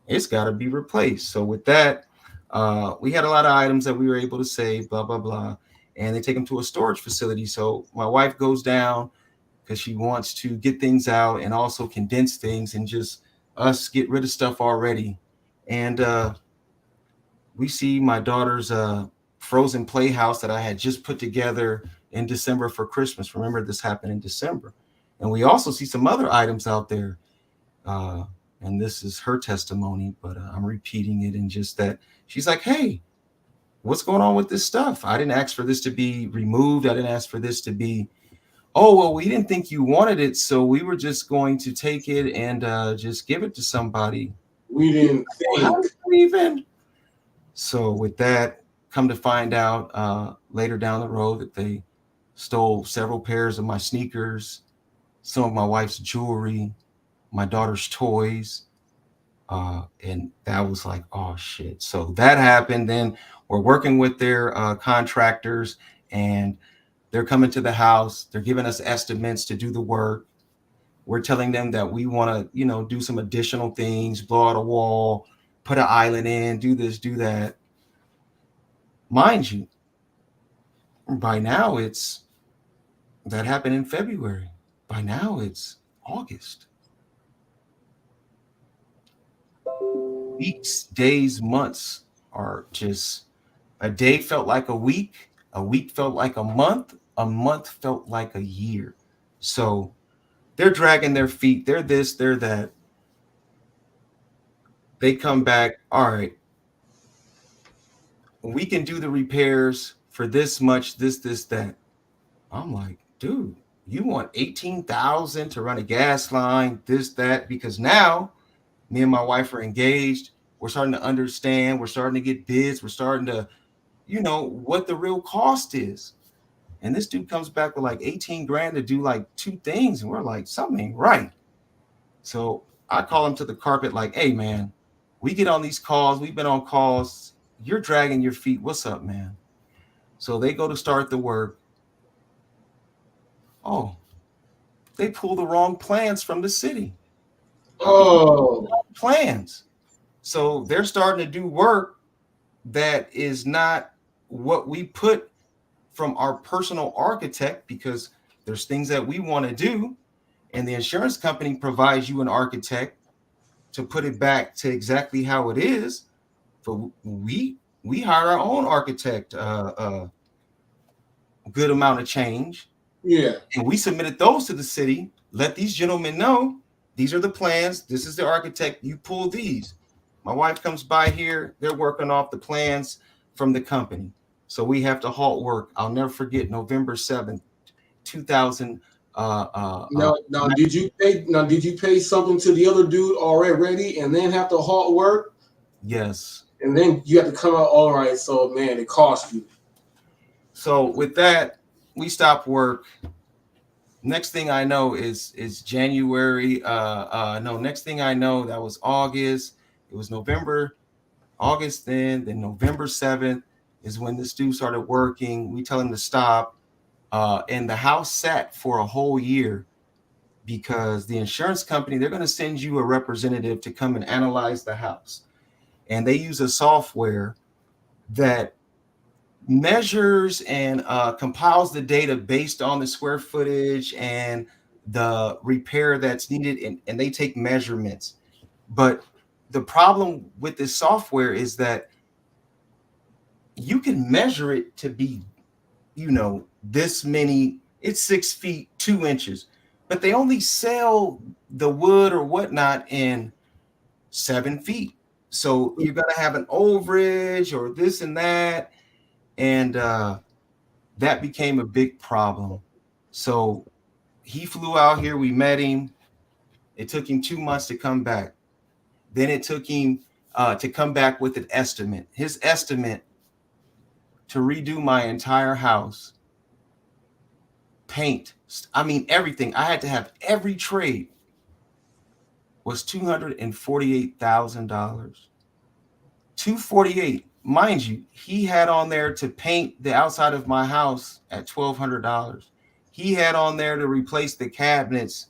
it's got to be replaced. So with that, we had a lot of items that we were able to save, blah, blah, blah. And they take them to a storage facility. So my wife goes down because she wants to get things out and also condense things and just us get rid of stuff already. And we see my daughter's frozen playhouse that I had just put together in December for Christmas. Remember, this happened in December. And we also see some other items out there. And this is her testimony, but I'm repeating it in just that she's like, hey, what's going on with this stuff? I didn't ask for this to be removed. I didn't ask for this to be, oh, well, we didn't think you wanted it, so we were just going to take it and just give it to somebody. We didn't think. How did we even? So with that, come to find out later down the road that they stole several pairs of my sneakers, some of my wife's jewelry, my daughter's toys. And that was like, oh shit. So that happened. Then we're working with their contractors and they're coming to the house. They're giving us estimates to do the work. We're telling them that we want to, do some additional things, blow out a wall, put an island in, do this, do that. Mind you, by now that happened in February. By now it's August. Weeks, days, months are just, a day felt like a week felt like a month felt like a year. So they're dragging their feet, they're this, they're that. They come back, all right, we can do the repairs for this much, this, that. I'm like, dude, you want $18,000 to run a gas line, this, that, because now me and my wife are engaged. We're starting to understand. We're starting to get bids. We're starting to, what the real cost is. And this dude comes back with like 18 grand to do like 2 things. And we're like, something ain't right. So I call him to the carpet like, hey, man, we get on these calls. We've been on calls. You're dragging your feet. What's up, man? So they go to start the work. Oh, they pull the wrong plans from the city. Oh, plans. So they're starting to do work that is not what we put from our personal architect, because there's things that we want to do and the insurance company provides you an architect to put it back to exactly how it is. But we hire our own architect, a good amount of change. Yeah. And we submitted those to the city. Let these gentlemen know these are the plans. This is the architect. You pull these. My wife comes by here. They're working off the plans from the company. So we have to halt work. I'll never forget November 7th, 2000. Now, did you pay something to the other dude already and then have to halt work? Yes. And then you have to come out, all right, so man, it cost you. So with that, we stopped work. Next thing I know is January. Next thing I know, that was August. It was November, August then November 7th is when this dude started working. We tell him to stop. And the house sat for a whole year because the insurance company, they're going to send you a representative to come and analyze the house. And they use a software that measures and compiles the data based on the square footage and the repair that's needed, and they take measurements. But the problem with this software is that you can measure it to be, this many, it's 6 feet 2 inches, but they only sell the wood or whatnot in 7 feet. So you're going to have an overage or this and that. And that became a big problem. So he flew out here. We met him. It took him 2 months to come back. Then it took him to come back with an estimate. His estimate to redo my entire house, paint, everything. I had to have every trade, was $248,000. $248,000. Mind you, he had on there to paint the outside of my house at $1,200. He had on there to replace the cabinets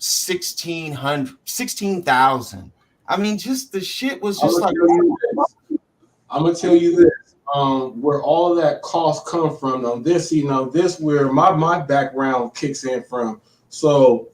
$16,000. Just the shit was just I'm gonna tell you this. Where all of that cost come from. This where my background kicks in from. So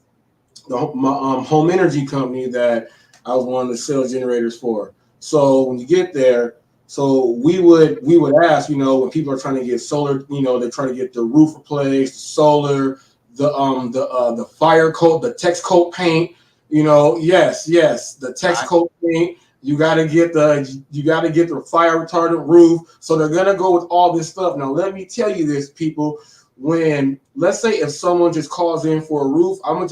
my home energy company that I was one of the sales generators for. So when you get there, so we would ask, when people are trying to get solar, they're trying to get the roof replaced, solar, the fire coat, the text coat paint, yes, the text coat paint. You gotta get the fire retardant roof. So they're gonna go with all this stuff. Now let me tell you this, people. When let's say if someone just calls in for a roof, I'm gonna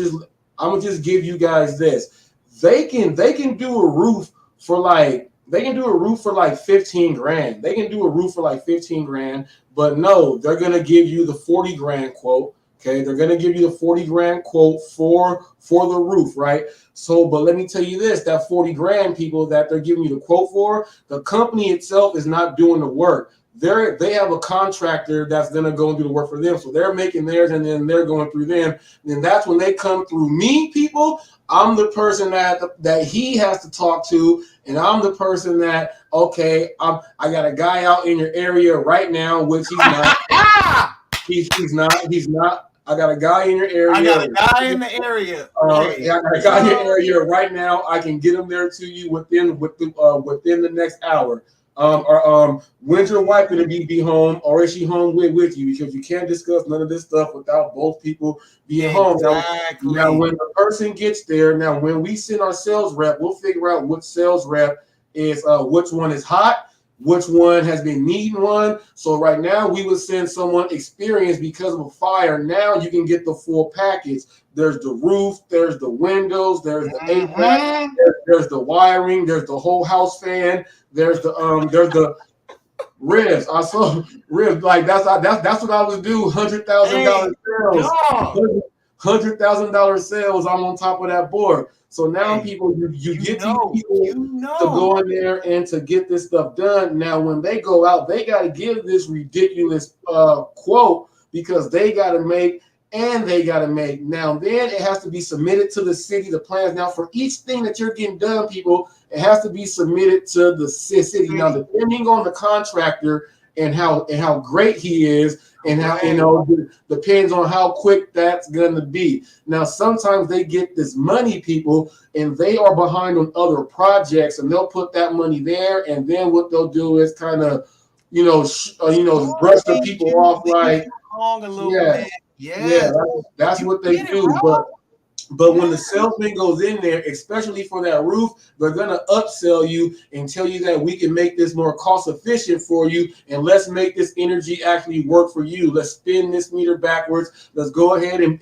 just give you guys this. They can do a roof for like 15 grand. They can do a roof for like 15 grand, but no, they're gonna give you the 40 grand quote. Okay, they're gonna give you the 40 grand quote for the roof, right? So, but let me tell you this: that 40 grand, people, that they're giving you the quote for, the company itself is not doing the work. They have a contractor that's gonna go and do the work for them. So they're making theirs, and then they're going through them. And that's when they come through me, people. I'm the person that he has to talk to, and I'm the person that I got a guy out in your area right now, which he's not. He's not. I got a guy in your area. I got a guy in the area. I got a guy in your area right now. I can get him there to you within the next hour. When's your wife gonna be home, or is she home with you? Because you can't discuss none of this stuff without both people being home. Now, when the person gets there, when we send our sales rep, we'll figure out which sales rep is which one is hot, which one has been needing one. So right now we would send someone experienced because of a fire. Now you can get the full package. There's the roof, there's the windows, there's the HVAC, there's the wiring, there's the whole house fan, there's the ribs. I saw ribs, like that's what I would do. $100,000 sales. $100,000 sales. I'm on top of that board. So now people, you get these people to go in there and to get this stuff done. Now, when they go out, they got to give this ridiculous quote because they got to make and they got to make. Now, then it has to be submitted to the city, the plans. Now, for each thing that you're getting done, people, it has to be submitted to the city. Now, depending on the contractor and how great he is, and how depends on how quick that's gonna be. Now, sometimes they get this money, people, and they are behind on other projects, and they'll put that money there, and then what they'll do is kind of, brush the people off, like, that's what they do. But when the salesman goes in there, especially for that roof, they're going to upsell you and tell you that we can make this more cost efficient for you. And let's make this energy actually work for you. Let's spin this meter backwards. Let's go ahead and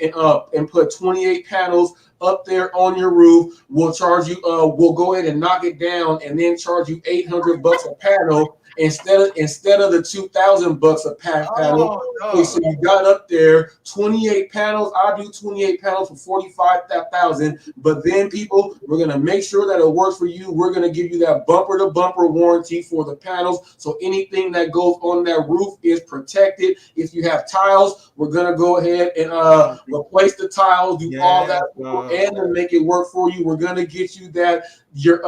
put 28 panels up there on your roof. We'll charge you, we'll go ahead and knock it down and then charge you $800 a panel instead of the $2,000 a panel. Okay, so you got up there 28 panels. I do 28 panels for 45,000. But then, people, we're gonna make sure that it works for you. We're gonna give you that bumper to bumper warranty for the panels. So anything that goes on that roof is protected. If you have tiles, we're gonna go ahead and replace the tiles, do all that, and then make it work for you. We're gonna get you that your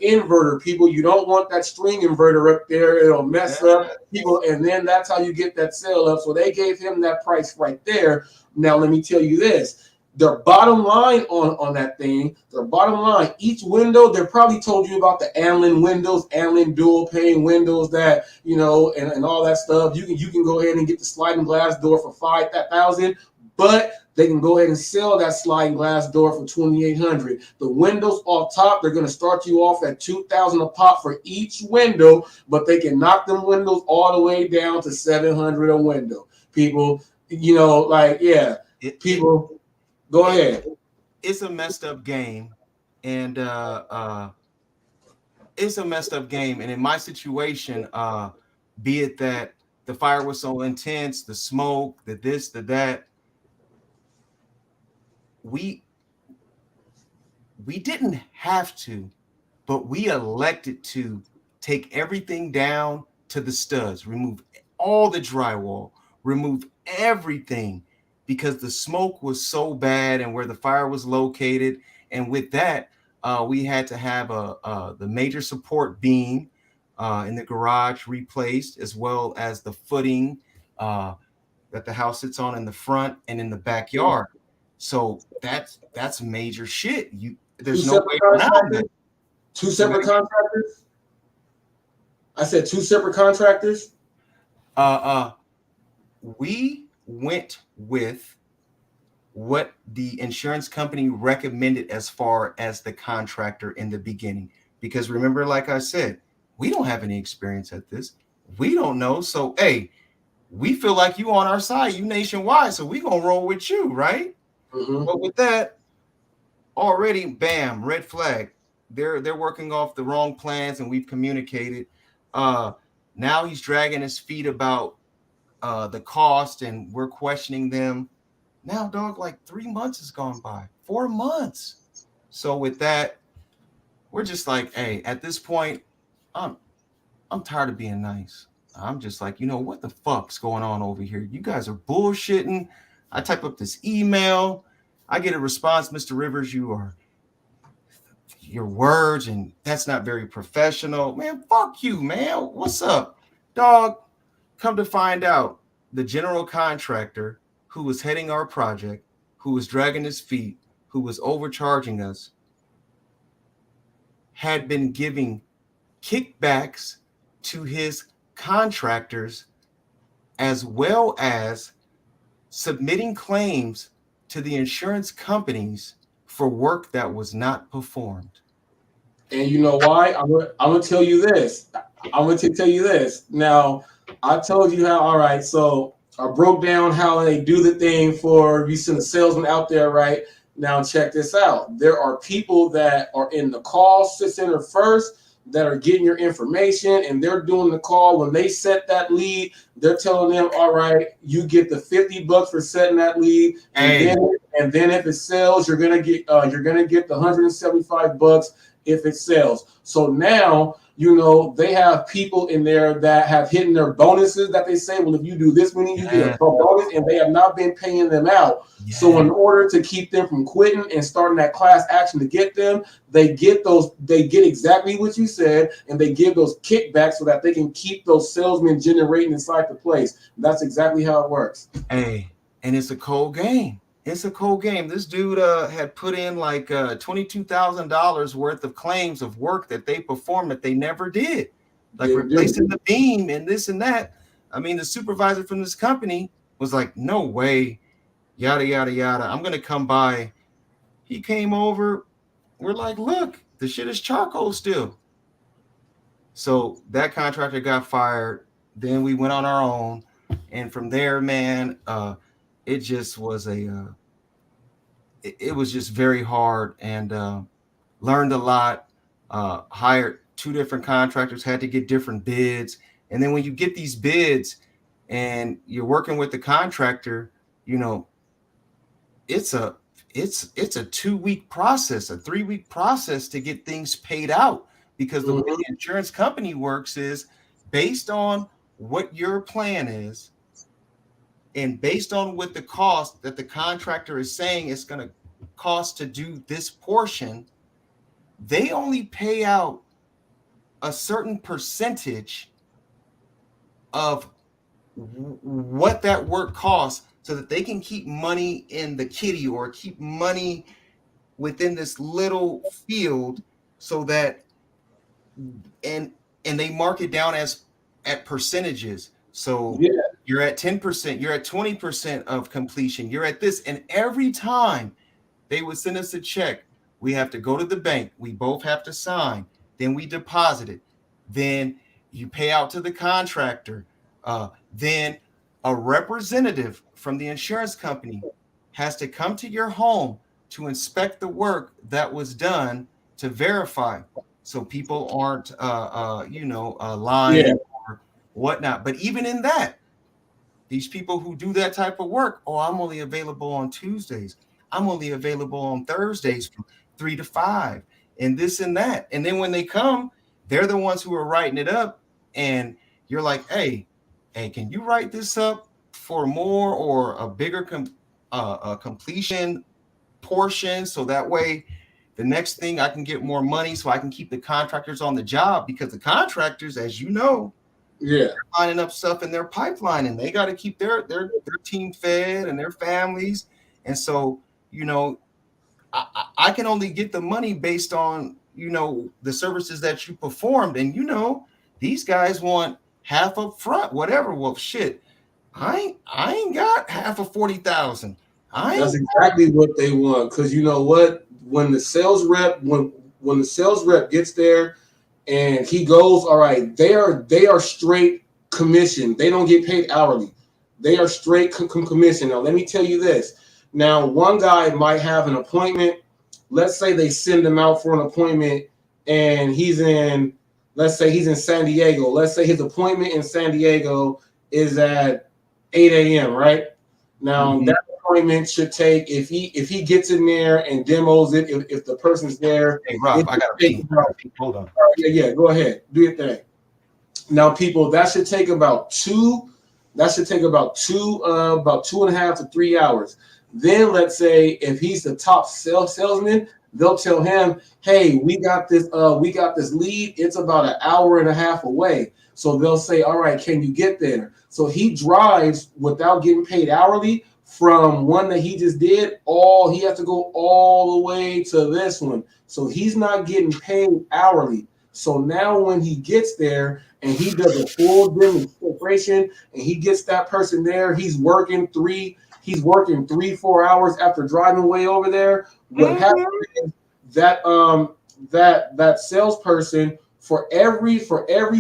inverter, people. You don't want that string inverter up there. It'll mess up people, and then that's how you get that sale up. So they gave him that price right there. Now let me tell you this. Their bottom line on that thing, their bottom line, each window, they probably told you about the Anlin windows, Anlin dual pane windows that, you know, and all that stuff. You can go ahead and get the sliding glass door for $5,000, but they can go ahead and sell that sliding glass door for $2,800. The windows off top, they're going to start you off at $2,000 a pop for each window, but they can knock them windows all the way down to $700 a window. People, you know, like, people, go ahead. It's a messed up game, and it's a messed up game. And in my situation, be it that the fire was so intense, the smoke, the this, the that, we didn't have to, but we elected to take everything down to the studs, remove all the drywall, remove everything, because the smoke was so bad and where the fire was located. And with that, we had to have the major support beam in the garage replaced, as well as the footing that the house sits on in the front and in the backyard. So that's major shit. There's no way around it. Two separate contractors? I said two separate contractors? We went with what the insurance company recommended as far as the contractor in the beginning. Because remember, like I said, we don't have any experience at this. We don't know. So, hey, we feel like you on our side, you nationwide, so we gonna roll with you, right? But with that, already, bam, red flag. They're working off the wrong plans, and we've communicated. Now he's dragging his feet about the cost, and we're questioning them. Now, dog, like 3 months has gone by, 4 months. So with that, we're just like, hey, at this point, I'm tired of being nice. I'm just like, you know, what the fuck's going on over here? You guys are bullshitting. I type up this email. I get a response, Mr. Rivers, your words, and that's not very professional. Man, fuck you, man. What's up? Dog, come to find out, the general contractor who was heading our project, who was dragging his feet, who was overcharging us, had been giving kickbacks to his contractors, as well as submitting claims to the insurance companies for work that was not performed. And you know why? I'm gonna tell you this. I'm gonna tell you this. Now, I told you how. All right, so I broke down how they do the thing for you send a salesman out there, right? Now check this out. There are people that are in the call center first that are getting your information, and they're doing the call. When they set that lead, they're telling them, all right, you get the $50 for setting that lead, and then if it sells, you're gonna get the $175 if it sells. So now, you know, they have people in there that have hidden their bonuses that they say, well, if you do this many, you get a bonus, and they have not been paying them out. So in order to keep them from quitting and starting that class action to get them, they get exactly what you said, and they give those kickbacks so that they can keep those salesmen generating inside the place. That's exactly how it works. Hey, and it's a cold game. It's a cold game. This dude had put in like $22,000 worth of claims of work that they performed that they never did, like replacing the beam and this and that. I mean, the supervisor from this company was like, no way, yada, yada, yada. I'm going to come by He came over. We're like, look, the shit is charcoal still. So that contractor got fired. Then we went on our own, and from there, man, it just was it was just very hard, and learned a lot. Hired two different contractors, had to get different bids, and then when you get these bids and you're working with the contractor, you know, it's a 2-week process, a 3-week process to get things paid out, because the way the insurance company works is based on what your plan is and based on what the cost that the contractor is saying it's going to cost to do this portion. They only pay out a certain percentage of what that work costs, so that they can keep money in the kitty or keep money within this little field, so that and they mark it down as at percentages. So you're at 10%, you're at 20% of completion, you're at this, and every time they would send us a check, we have to go to the bank, we both have to sign, then we deposit it, then you pay out to the contractor, then a representative from the insurance company has to come to your home to inspect the work that was done, to verify, so people aren't lying or whatnot. But even in that, these people who do that type of work, I'm only available on Tuesdays, I'm only available on Thursdays from 3 to 5, and this and that. And then when they come, they're the ones who are writing it up, and you're like, hey, can you write this up for more or a bigger completion portion, so that way the next thing I can get more money, so I can keep the contractors on the job, because the contractors, as you know, they're lining up stuff in their pipeline, and they got to keep their team fed and their families. And so, I can only get the money based on, the services that you performed. And, these guys want half up front, whatever. Well, shit, I ain't got half of 40,000. That's exactly what they want. Because you know what? When the sales rep gets there and he goes, all right, they are straight commission. They don't get paid hourly. They are straight commission. Now, let me tell you this. Now, one guy might have an appointment. Let's say they send him out for an appointment, and let's say he's in San Diego. Let's say his appointment in San Diego is at 8 a.m., right? Now, that appointment should take, if he gets in there and demos it, if the person's there. Hey, Rob, I got to pee. Hold on. Yeah, go ahead. Do your thing. Now, people, that should take about 2.5 to 3 hours. Then let's say if he's the top salesman, they'll tell him, hey, we got this lead. It's about an hour and a half away. So they'll say, all right, can you get there? So he drives without getting paid hourly from one that he just did. He has to go all the way to this one. So he's not getting paid hourly. So now when he gets there and he does a full demonstration and he gets that person there, he's working 3-4 hours after driving way over there. What happens is that that salesperson, for every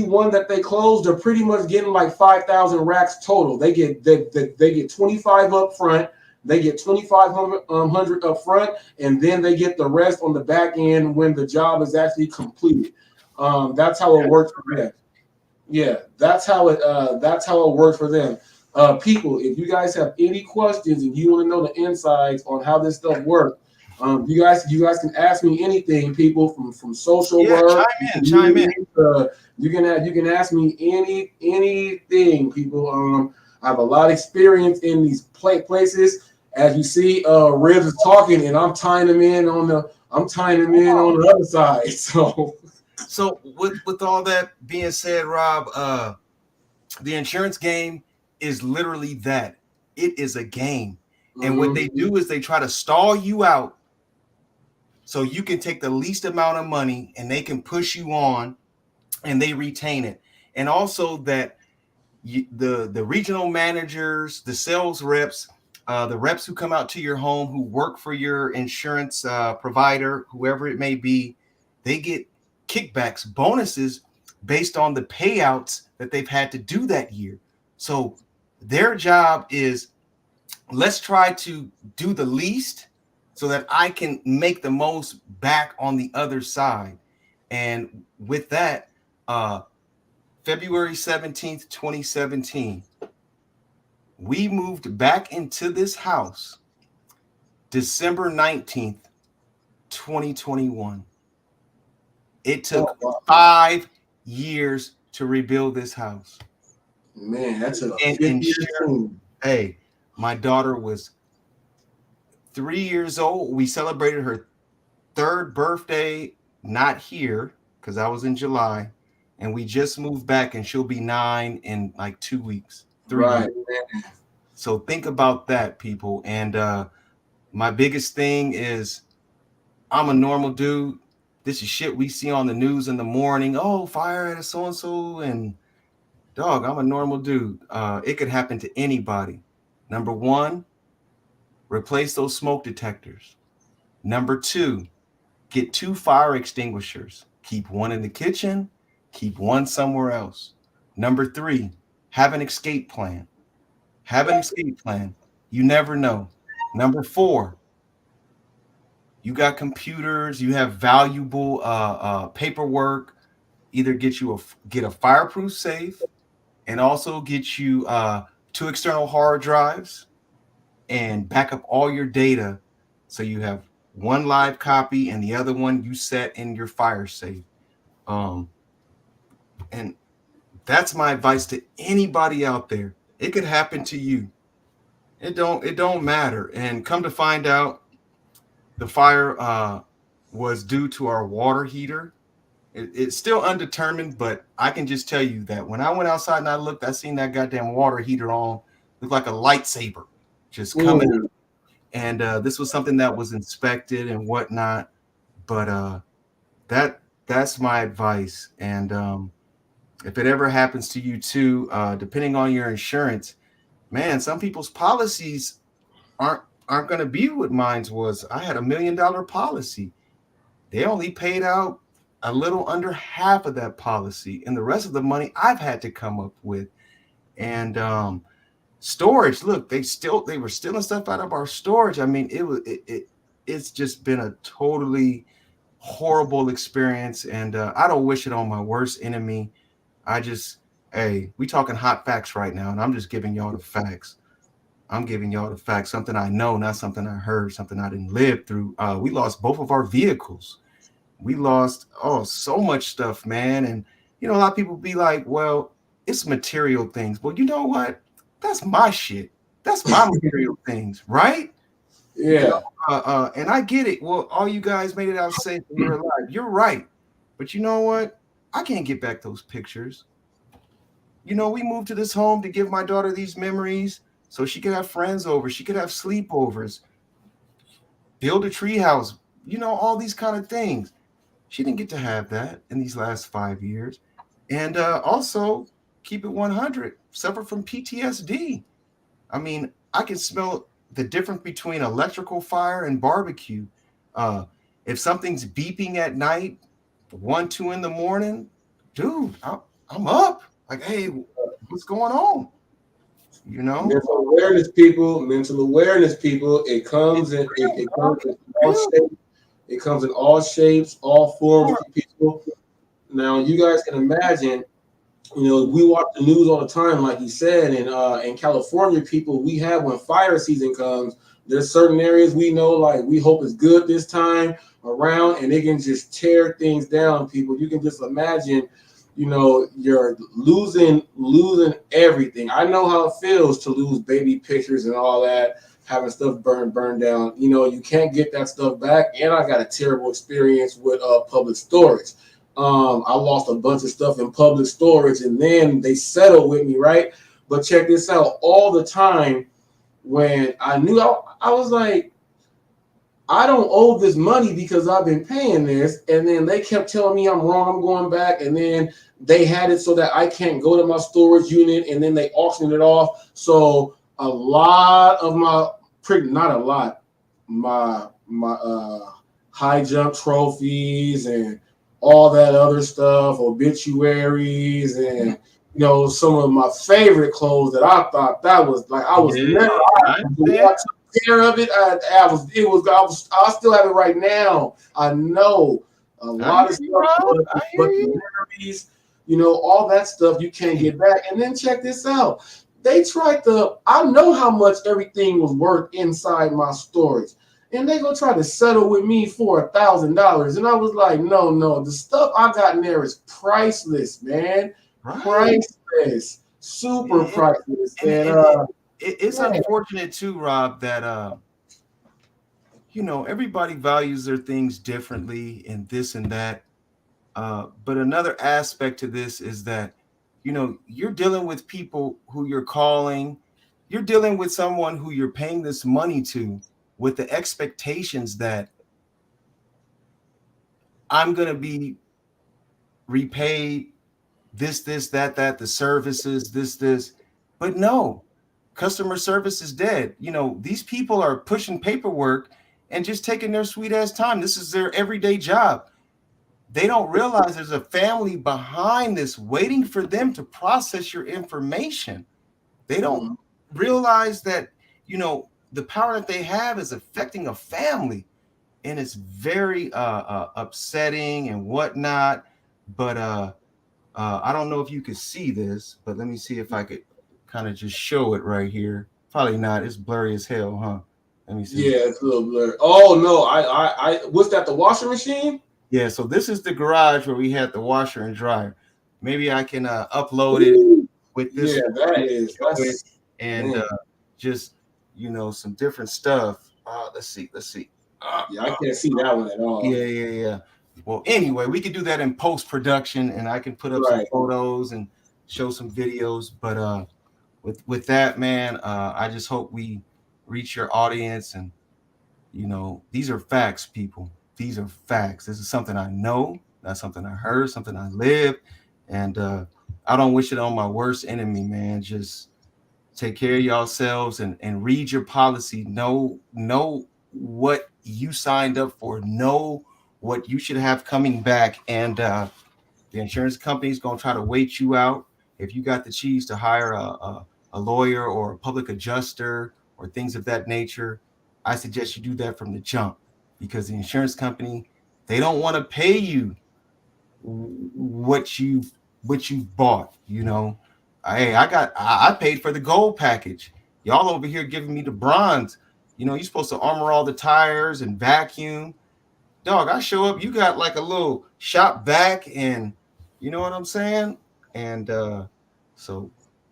one that they close, they're pretty much getting like 5,000 racks total. They get 25 up front, they get 2,500 up front, and then they get the rest on the back end when the job is actually completed. That's how it works for them. Yeah, that's how it works for them. People, if you guys have any questions and you want to know the insights on how this stuff works, you guys can ask me anything, people, from social work. Chime in. You can ask me anything, people. I have a lot of experience in these places. As you see, Ribs is talking, and I'm tying him in on the other side. So with all that being said, Rob, the insurance game is literally that. It is a game. And what they do is they try to stall you out so you can take the least amount of money, and they can push you on and they retain it. And also that the regional managers, the sales reps, the reps who come out to your home, who work for your insurance provider, whoever it may be, they get kickbacks, bonuses based on the payouts that they've had to do that year. So their job is, let's try to do the least so that I can make the most back on the other side. And with that, February 17th, 2017, we moved back into this house December 19th, 2021. It took 5 years to rebuild this house. Man, that's a and hey, my daughter was 3 years old. We celebrated her 3rd birthday, not here, because I was in July, and we just moved back, and she'll be 9 in like 2 weeks. 3 right. weeks. So think about that, people. And my biggest thing is, I'm a normal dude. This is shit we see on the news in the morning. Oh, fire at a so-and-so, and dog, I'm a normal dude. It could happen to anybody. Number 1, replace those smoke detectors. Number 2, get 2 fire extinguishers. Keep one in the kitchen, keep one somewhere else. Number 3, have an escape plan. Have an escape plan. You never know. Number 4, you got computers, you have valuable paperwork. Either get a fireproof safe, and also get you 2 external hard drives, and back up all your data so you have one live copy and the other one you set in your fire safe. And that's my advice to anybody out there. It could happen to you. It don't matter. And come to find out, the fire was due to our water heater. It's still undetermined, but I can just tell you that when I went outside and I seen that goddamn water heater on, looked like a lightsaber just coming up. And this was something that was inspected and whatnot. But that's my advice. And if it ever happens to you too, depending on your insurance, man, some people's policies aren't going to be what mine was. I had $1 million policy. They only paid out a little under half of that policy, and the rest of the money I've had to come up with. And storage, look, they were stealing stuff out of our storage. I mean, it's just been a totally horrible experience, and I don't wish it on my worst enemy. We talking hot facts right now, and I'm just giving y'all the facts. I'm giving y'all the facts, something I know, not something I heard, something I didn't live through. We lost both of our vehicles. We lost so much stuff, man. And a lot of people be like, well, it's material things. Well, you know what? That's my shit. That's my material things, right? Yeah. And I get it. Well, all you guys made it out safe and you're alive. You're right. But you know what? I can't get back those pictures. We moved to this home to give my daughter these memories so she could have friends over. She could have sleepovers, build a tree house, all these kind of things. She didn't get to have that in these last 5 years. And also, keep it 100, suffer from PTSD. I mean, I can smell the difference between electrical fire and barbecue. If something's beeping at night, 1, 2 in the morning, dude, I'm up. Like, hey, what's going on? Mental awareness, people. It comes in all shapes. It comes in all shapes, all forms of people. Now, you guys can imagine, we watch the news all the time, like you said, and in California, people, we have, when fire season comes, there's certain areas we know, like, we hope it's good this time around, and they can just tear things down, people. You can just imagine, you're losing everything. I know how it feels to lose baby pictures and all that, having stuff burned down. You can't get that stuff back. And I got a terrible experience with public storage. I lost a bunch of stuff in public storage, and then they settled with me, right? But check this out. All the time when I knew, I was like, I don't owe this money because I've been paying this. And then they kept telling me I'm wrong, I'm going back. And then they had it so that I can't go to my storage unit, and then they auctioned it off. So a lot of not a lot, my high jump trophies and all that other stuff, obituaries, and some of my favorite clothes that I thought that was like I was never I took care of it. I still have it right now. I know a lot of stuff, but the memories, all that stuff you can't get back. And then check this out. They tried to, I know how much everything was worth inside my storage. And they gonna try to settle with me for $1,000. And I was like, no, the stuff I got in there is priceless, man. Right. Priceless. Super priceless. It's unfortunate too, Rob, that everybody values their things differently and this and that. But another aspect to this is that you're dealing with people who you're calling, you're dealing with someone who you're paying this money to with the expectations that I'm going to be repaid this, that, the services, this. But no, customer service is dead. These people are pushing paperwork and just taking their sweet ass time. This is their everyday job. They don't realize there's a family behind this waiting for them to process your information. They don't realize that, the power that they have is affecting a family, and it's very upsetting and whatnot. But I don't know if you could see this, but let me see if I could kind of just show it right here. Probably not. It's blurry as hell, huh? Let me see. Yeah, it's a little blurry. Oh no, I what's that? The washing machine? Yeah, so this is the garage where we had the washer and dryer. Maybe I can upload it with this. Yeah, that is. And just some different stuff. Let's see. Yeah, I can't see that one at all. Yeah. Well, anyway, we could do that in post-production, and I can put up some photos and show some videos. But with that, man, I just hope we reach your audience. And these are facts, people. These are facts. This is something I know. That's something I heard, something I lived. And I don't wish it on my worst enemy, man. Just take care of yourselves and read your policy. Know what you signed up for. Know what you should have coming back. And the insurance company is going to try to wait you out. If you got the cheese to hire a lawyer or a public adjuster or things of that nature, I suggest you do that from the jump, because the insurance company, they don't want to pay you what you've bought. Hey, I paid for the gold package. Y'all over here giving me the bronze. You're supposed to armor all the tires and vacuum. Dog, I show up, you got like a little shop vac, and you know what I'm saying? And so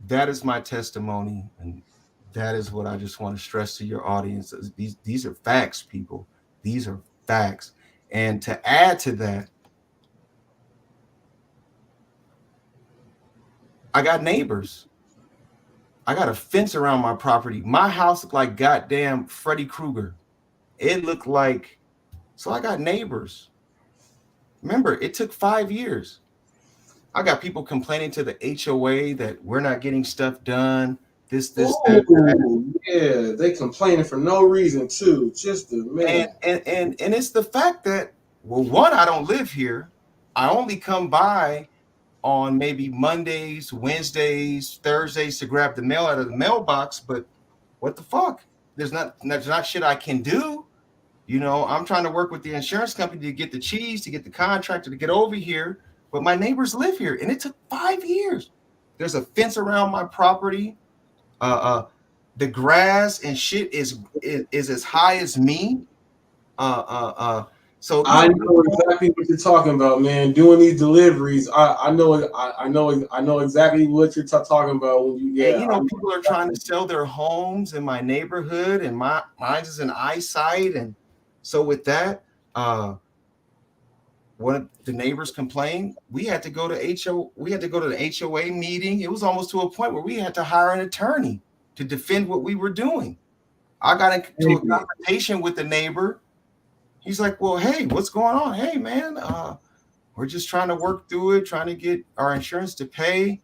that is my testimony, and that is what I just want to stress to your audience. These are facts, people. These are facts. And to add to that, I got neighbors. I got a fence around my property. My house looked like goddamn Freddy Krueger. It looked like, so I got neighbors. Remember, it took 5 years. I got people complaining to the HOA that we're not getting stuff done. That. Yeah, they complaining for no reason too. Just the man. And it's the fact that, well, one, I don't live here. I only come by on maybe Mondays, Wednesdays, Thursdays to grab the mail out of the mailbox. But what the fuck? There's not shit I can do. I'm trying to work with the insurance company to get the cheese, to get the contractor to get over here. But my neighbors live here, and it took 5 years. There's a fence around my property. The grass and shit is as high as me. So I know exactly what you're talking about, man. Doing these deliveries, I know exactly what you're talking about. When people are trying to sell their homes in my neighborhood, and mine is an eyesight, and so with that, one of the neighbors complained. We had to go to the HOA meeting. It was almost to a point where we had to hire an attorney to defend what we were doing. I got into a confrontation with the neighbor. He's like, well, hey, what's going on? Hey, man, we're just trying to work through it, trying to get our insurance to pay.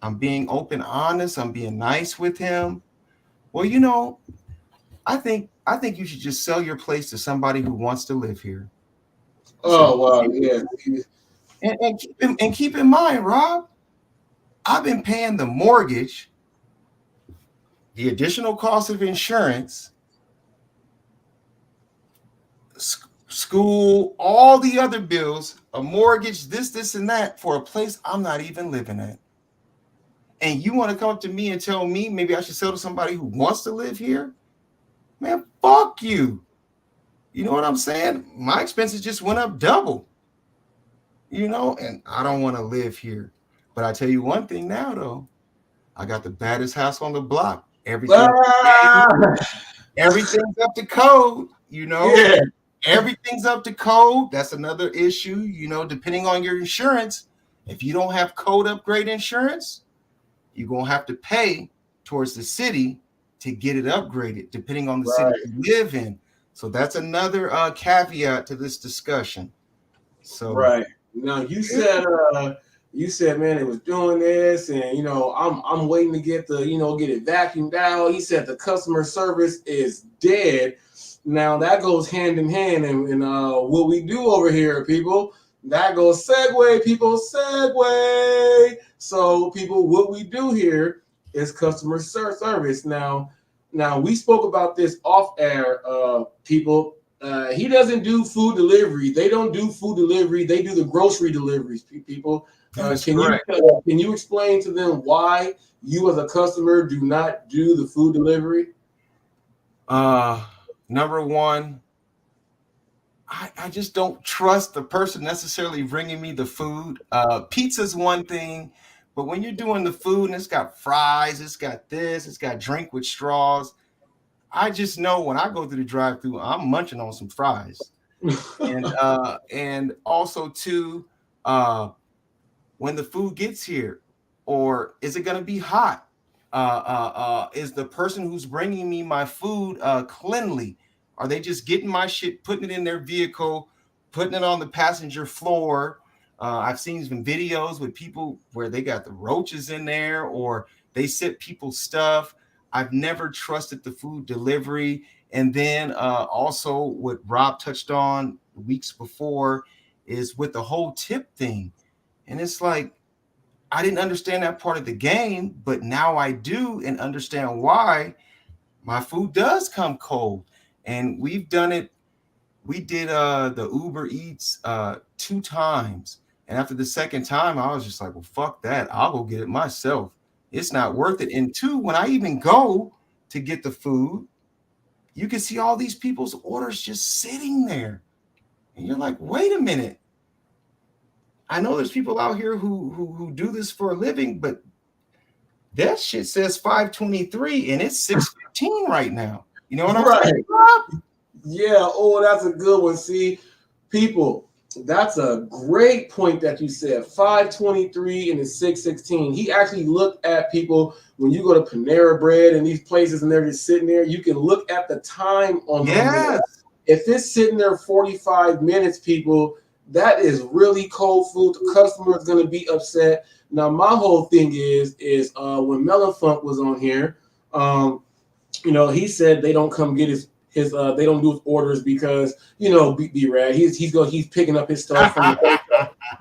I'm being open, honest. I'm being nice with him. Well, I think you should just sell your place to somebody who wants to live here. Oh wow, yeah. And keep in mind, Rob, I've been paying the mortgage, the additional cost of insurance, school, all the other bills, a mortgage, this, and that for a place I'm not even living at. And you want to come up to me and tell me maybe I should sell to somebody who wants to live here? Man, fuck you. You know what I'm saying? My expenses just went up double. And I don't want to live here. But I tell you one thing now, though. I got the baddest house on the block. Everything's up to code, Yeah. Everything's up to code. That's another issue, depending on your insurance. If you don't have code upgrade insurance, you're going to have to pay towards the city to get it upgraded, depending on the city you live in. So that's another caveat to this discussion. So right now, you said, man, it was doing this, and I'm waiting to get get it vacuumed out. He said the customer service is dead. Now that goes hand in hand, and what we do over here, people. That goes segue, people, segue. So, people, what we do here is customer service. Now we spoke about this off air, people. He doesn't do food delivery. They don't do food delivery. They do the grocery deliveries, people. Can you explain to them why you as a customer do not do the food delivery? Number one, I just don't trust the person necessarily bringing me the food. Pizza's one thing, but when you're doing the food and it's got fries, it's got this, it's got drink with straws, I just know when I go through the drive-thru, I'm munching on some fries. And also too, when the food gets here, or is it going to be hot? Is the person who's bringing me my food cleanly? Are they just getting my shit, putting it in their vehicle, putting it on the passenger floor? I've seen some videos with people where they got the roaches in there, or they sip people's stuff. I've never trusted the food delivery. And then also what Rob touched on weeks before is with the whole tip thing. And it's like, I didn't understand that part of the game, but now I do and understand why my food does come cold. And we've done it. We did the Uber Eats 2 times. And after the second time, I was just like, well, fuck that. I'll go get it myself. It's not worth it. And 2, when I even go to get the food, you can see all these people's orders just sitting there. And you're like, wait a minute. I know there's people out here who do this for a living, but that shit says 523 and it's 6:15 right now. You know what I'm saying? Yeah. Oh, that's a good one. See, people, that's a great point that you said. 523 and it's 6:16. He actually looked at people when you go to Panera Bread and these places and they're just sitting there. You can look at the time on them. If it's sitting there 45 minutes, people, that is really cold food. The customer is going to be upset. Now, my whole thing is when Melon Funk was on here, he said they don't come get his they don't do his orders because B-Rad he's picking up his stuff from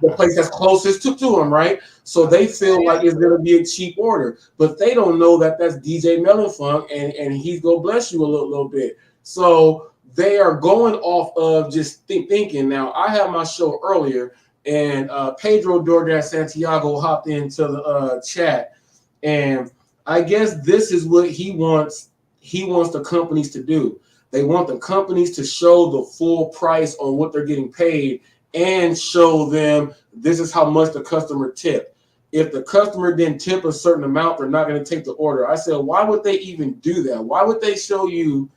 the place that's closest to him, right? So they feel like it's going to be a cheap order, but they don't know that that's DJ Melon Funk and he's going to bless you a little bit. So they are going off of just thinking. Now, I had my show earlier, and Pedro DoorDash Santiago hopped into the chat, and I guess this is what he wants. He wants the companies to do. They want the companies to show the full price on what they're getting paid and show them this is how much the customer tipped. If the customer didn't tip a certain amount, they're not going to take the order. I said, why would they even do that? Why would they show you?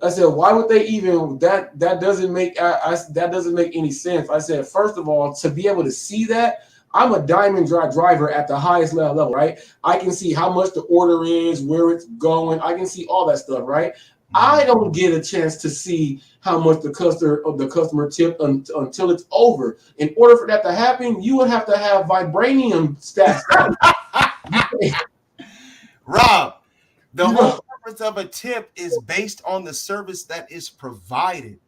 I said, why would they even that doesn't make that doesn't make any sense. I said, first of all, to be able to see that, I'm a diamond driver at the highest level, right? I can see how much the order is, where it's going. I can see all that stuff, right? I don't get a chance to see how much the customer tipped until it's over. In order for that to happen, you would have to have vibranium stats. Rob, the whole purpose of a tip is based on the service that is provided.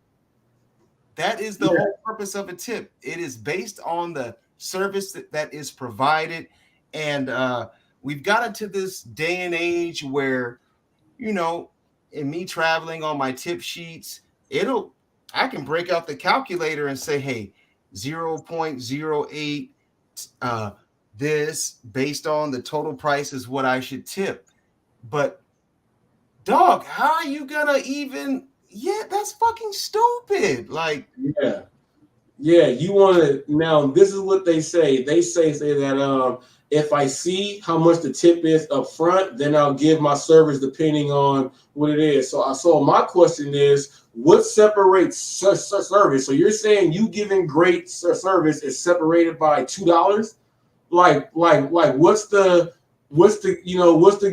That is the whole purpose of a tip. It is based on the service that is provided. And we've gotten to this day and age where, in me traveling on my tip sheets, I can break out the calculator and say, hey, 0.08 this based on the total price is what I should tip. But dog, how are you gonna even? Yeah, that's fucking stupid. Like, yeah, you want to now. This is what they say. They say that if I see how much the tip is up front, then I'll give my service depending on what it is. So my question is, what separates service? So you're saying you giving great service is separated by $2? Like what's the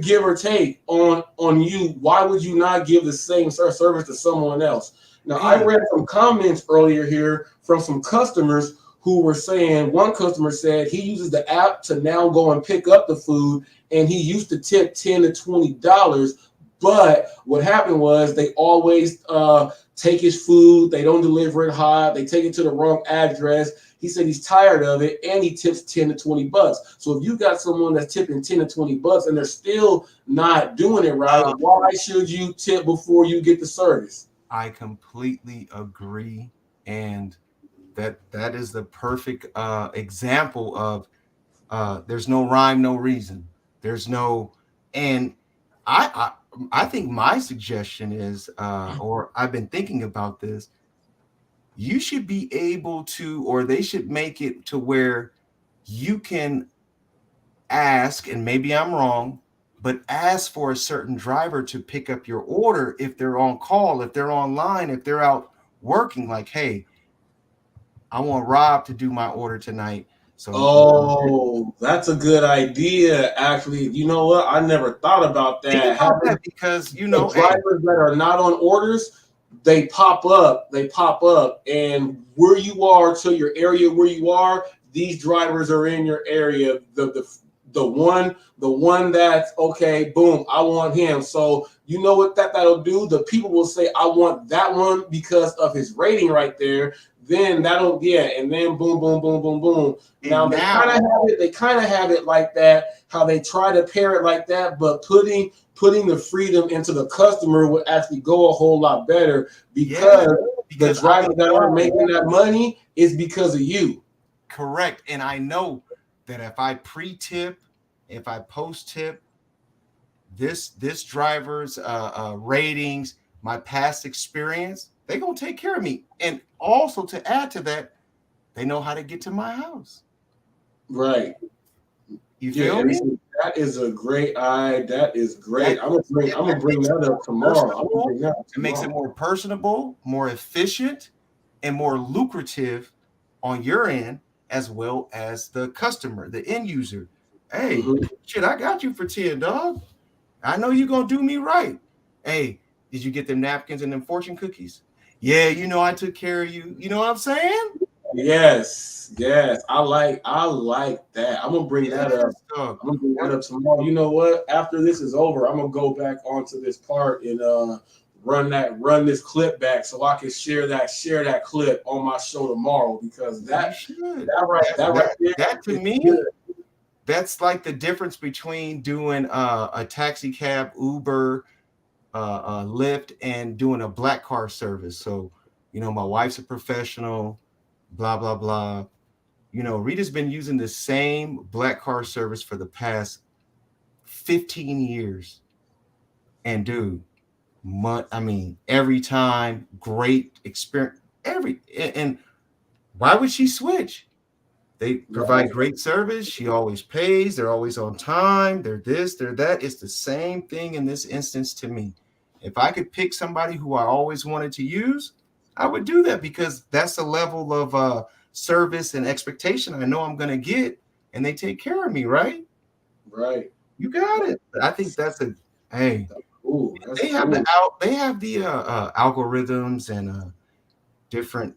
give or take on you? Why would you not give the same service to someone else? Now, I read some comments earlier here from some customers who were saying, one customer said he uses the app to now go and pick up the food, and he used to tip $10 to $20. But what happened was they always take his food, they don't deliver it hot, they take it to the wrong address. He said he's tired of it, and he tips 10 to 20 bucks. So if you got someone that's tipping 10 to 20 bucks and they're still not doing it right, why should you tip before you get the service? I completely agree, and that is the perfect example of there's no rhyme, no reason. There's no, and I think my suggestion is, or I've been thinking about this. You should be able to, or they should make it to where you can ask, and maybe I'm wrong, but ask for a certain driver to pick up your order if they're on call, if they're online, if they're out working. Like, hey, I want Rob to do my order tonight. So that's a good idea. Actually, you know what? I never thought about that. Think about that because drivers that are not on orders, they pop up, and where you are to your area where you are, these drivers are in your area. The one that's okay, boom, I want him. So you know what that'll do? The people will say, I want that one because of his rating right there. Then and then boom, boom, boom, boom, boom. Now they kind of have it like that, how they try to pair it like that, but putting the freedom into the customer would actually go a whole lot better because the drivers that are making that money is because of you. Correct. And I know that if I pre-tip, if I post-tip, this driver's ratings, my past experience, they're going to take care of me. And also to add to that, they know how to get to my house. Right. You feel me? That is a great eye. That is great. I'm gonna bring that up tomorrow. It makes it more personable, more efficient, and more lucrative on your end as well as the customer, the end user. Hey, shit, I got you for 10, dog. I know you're gonna do me right. Hey, did you get them napkins and them fortune cookies? Yeah, I took care of you. You know what I'm saying? Yes. I like that. I'm gonna bring that up. I'm gonna bring that up tomorrow. You know what? After this is over, I'm gonna go back onto this part and run this clip back so I can share that clip on my show tomorrow, because that to me, that's like the difference between doing a taxi cab, Uber, Lyft, and doing a black car service. So, my wife's a professional, blah, blah, blah. Rita's been using the same black car service for the past 15 years. And dude, every time, great experience. And why would she switch? They provide great service. She always pays. They're always on time. They're this, they're that. It's the same thing in this instance to me. If I could pick somebody who I always wanted to use, I would do that, because that's the level of service and expectation I know I'm going to get, and they take care of me, right? Right. You got it. I think that's they have the algorithms and different.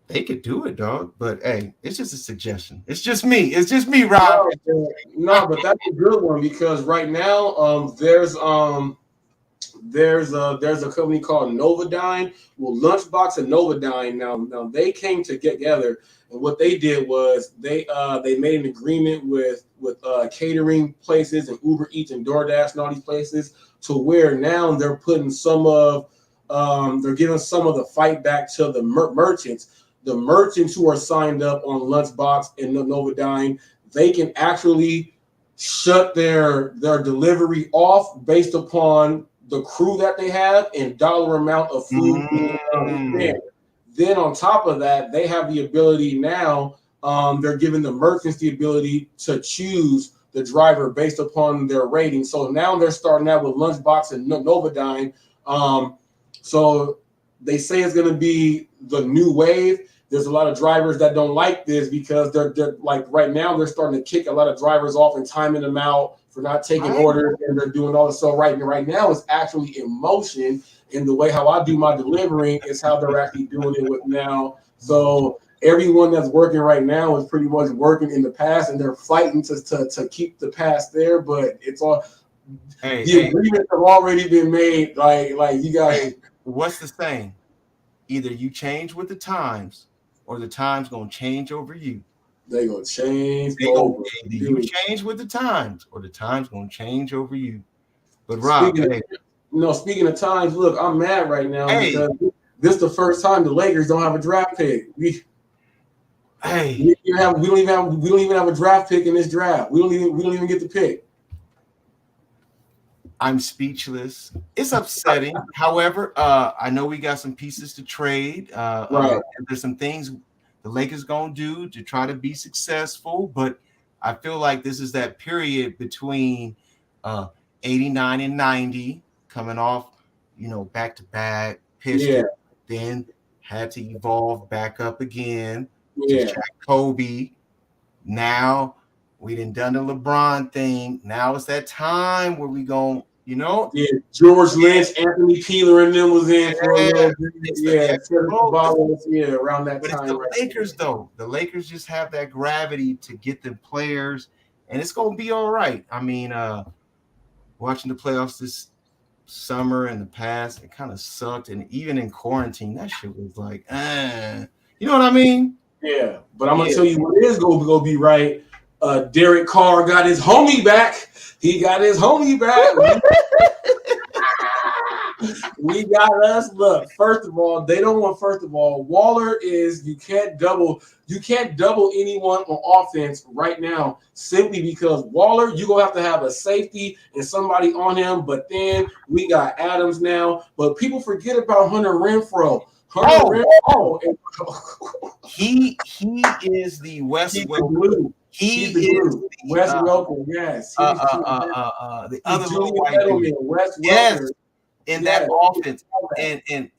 They could do it, dog. But hey, it's just a suggestion. It's just me, Rob. No, but that's a good one, because right now there's there's a company called Novodyne. Well, Lunchbox and Novodyne now they came together, and what they did was they made an agreement with catering places and Uber Eats and DoorDash and all these places, to where now they're putting they're giving some of the fight back to the merchants. The merchants who are signed up on Lunchbox and Novodyne, they can actually shut their delivery off based upon the crew that they have and dollar amount of food being there. Then on top of that, they have the ability now. They're giving the merchants the ability to choose the driver based upon their rating. So now they're starting out with Lunchbox and Novodyne. So they say it's going to be the new wave. There's a lot of drivers that don't like this because they're like right now they're starting to kick a lot of drivers off and timing them out for not taking orders, and they're doing all this. So right now it's actually in motion, and the way how I do my delivering is how they're actually doing it with now. So everyone that's working right now is pretty much working in the past, and they're fighting to keep the past there. But it's all agreements have already been made. Like you guys. What's the saying? Either you change with the times, or the times gonna change over you. They gonna change over. Either you change with the times, or the times gonna change over you. But Rob, speaking of times, look, I'm mad right now because this is the first time the Lakers don't have a draft pick. We don't even have a draft pick in this draft. We don't even get the pick. I'm speechless. It's upsetting. However, I know we got some pieces to trade. There's some things the Lakers gonna do to try to be successful, but I feel like this is that period between 89 and 90, coming off, back to back, Pistons, then had to evolve back up again to Jack Kobe. Now we done the LeBron thing. Now it's that time where we gon', George Lynch, Anthony Peeler, and them was in for a little bit. Around that but time. It's the Lakers, though. The Lakers just have that gravity to get the players, and it's gonna be all right. I mean, watching the playoffs this summer in the past, it kind of sucked, and even in quarantine, that shit was like, you know what I mean? Yeah, but I'm gonna tell you what is gonna be right. Derek Carr got his homie back. He got his homie back. We got us. Look, first of all, Waller is you can't double anyone on offense right now simply because Waller, you're gonna have a safety and somebody on him. But then we got Adams now. But people forget about Hunter Renfrow. He is the West Welker. He is West Welker. Yes. The other little white dude. West Welker. Yes. In that offense, and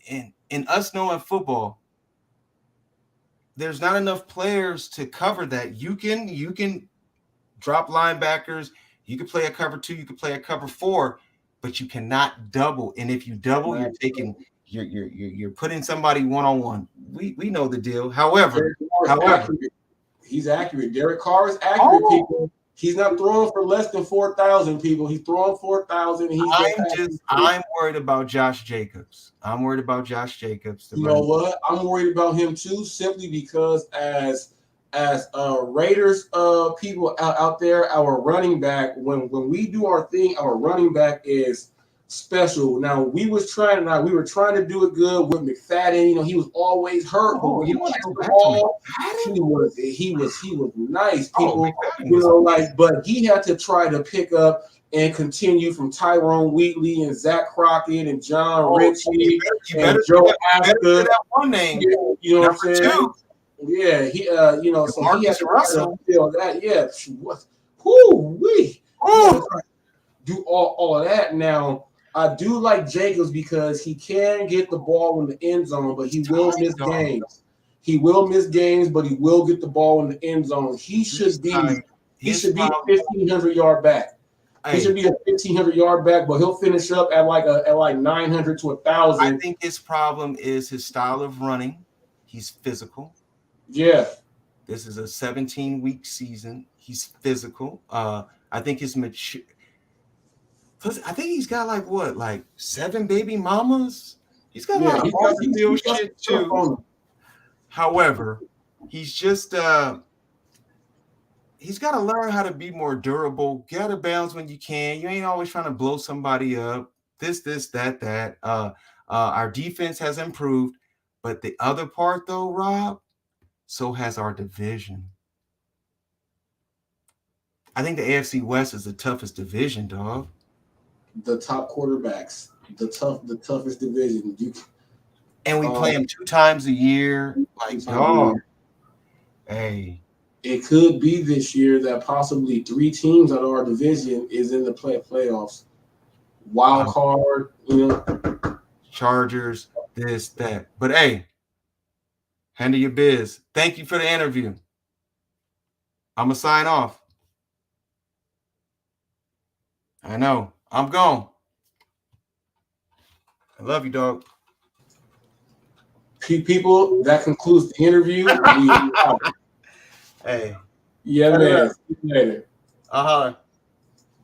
us knowing football, there's not enough players to cover that. You can drop linebackers. You can play a cover 2. You can play a cover 4, but you cannot double. And if you double, you're taking. You're putting somebody one-on-one. We know the deal. However, he's accurate. Derek Carr is accurate, people. He's not throwing for less than 4,000 people. He's throwing 4,000. I'm worried about Josh Jacobs. You know what? I'm worried about him too, simply because as Raiders people out there, our running back, when we do our thing, our running back is special. Now we were trying to do it good with McFadden. He was always hurt, but when he was the ball, he was nice, people. But he had to try to pick up and continue from Tyrone Wheatley and Zach Crockett and John Ritchie and Joe Asker. That one name, you know what I'm saying? 2. Yeah, he so he had to Russell. Feel that. Yeah, we do all of that now. I do like Jacobs because he can get the ball in the end zone, but he will miss games. He will miss games, but he will get the ball in the end zone. He should be a 1,500-yard back. He should be a 1,500-yard back, but he'll finish up at like 900 to 1,000. I think his problem is his style of running. He's physical. Yeah. This is a 17-week season. He's physical. I think his Plus, I think he's got like 7 baby mamas. He's got a Yeah, lot of off the field shit too. However, he's just he's got to learn how to be more durable. Get out of bounds when you can. You ain't always trying to blow somebody up. This, that. Our defense has improved, but the other part though, Rob, so has our division. I think the AFC West is the toughest division, dog. The top quarterbacks, the toughest division. And we play them 2 times a year. Like, dog. Hey. It could be this year that possibly 3 teams out of our division is in the playoffs. Wild card, you know. Chargers, this, that. But hey, handle your biz. Thank you for the interview. I'm going to sign off. I know. I'm gone. I love you, dog. People, that concludes the interview. Hey. Yeah, man. See you later. I'll holler.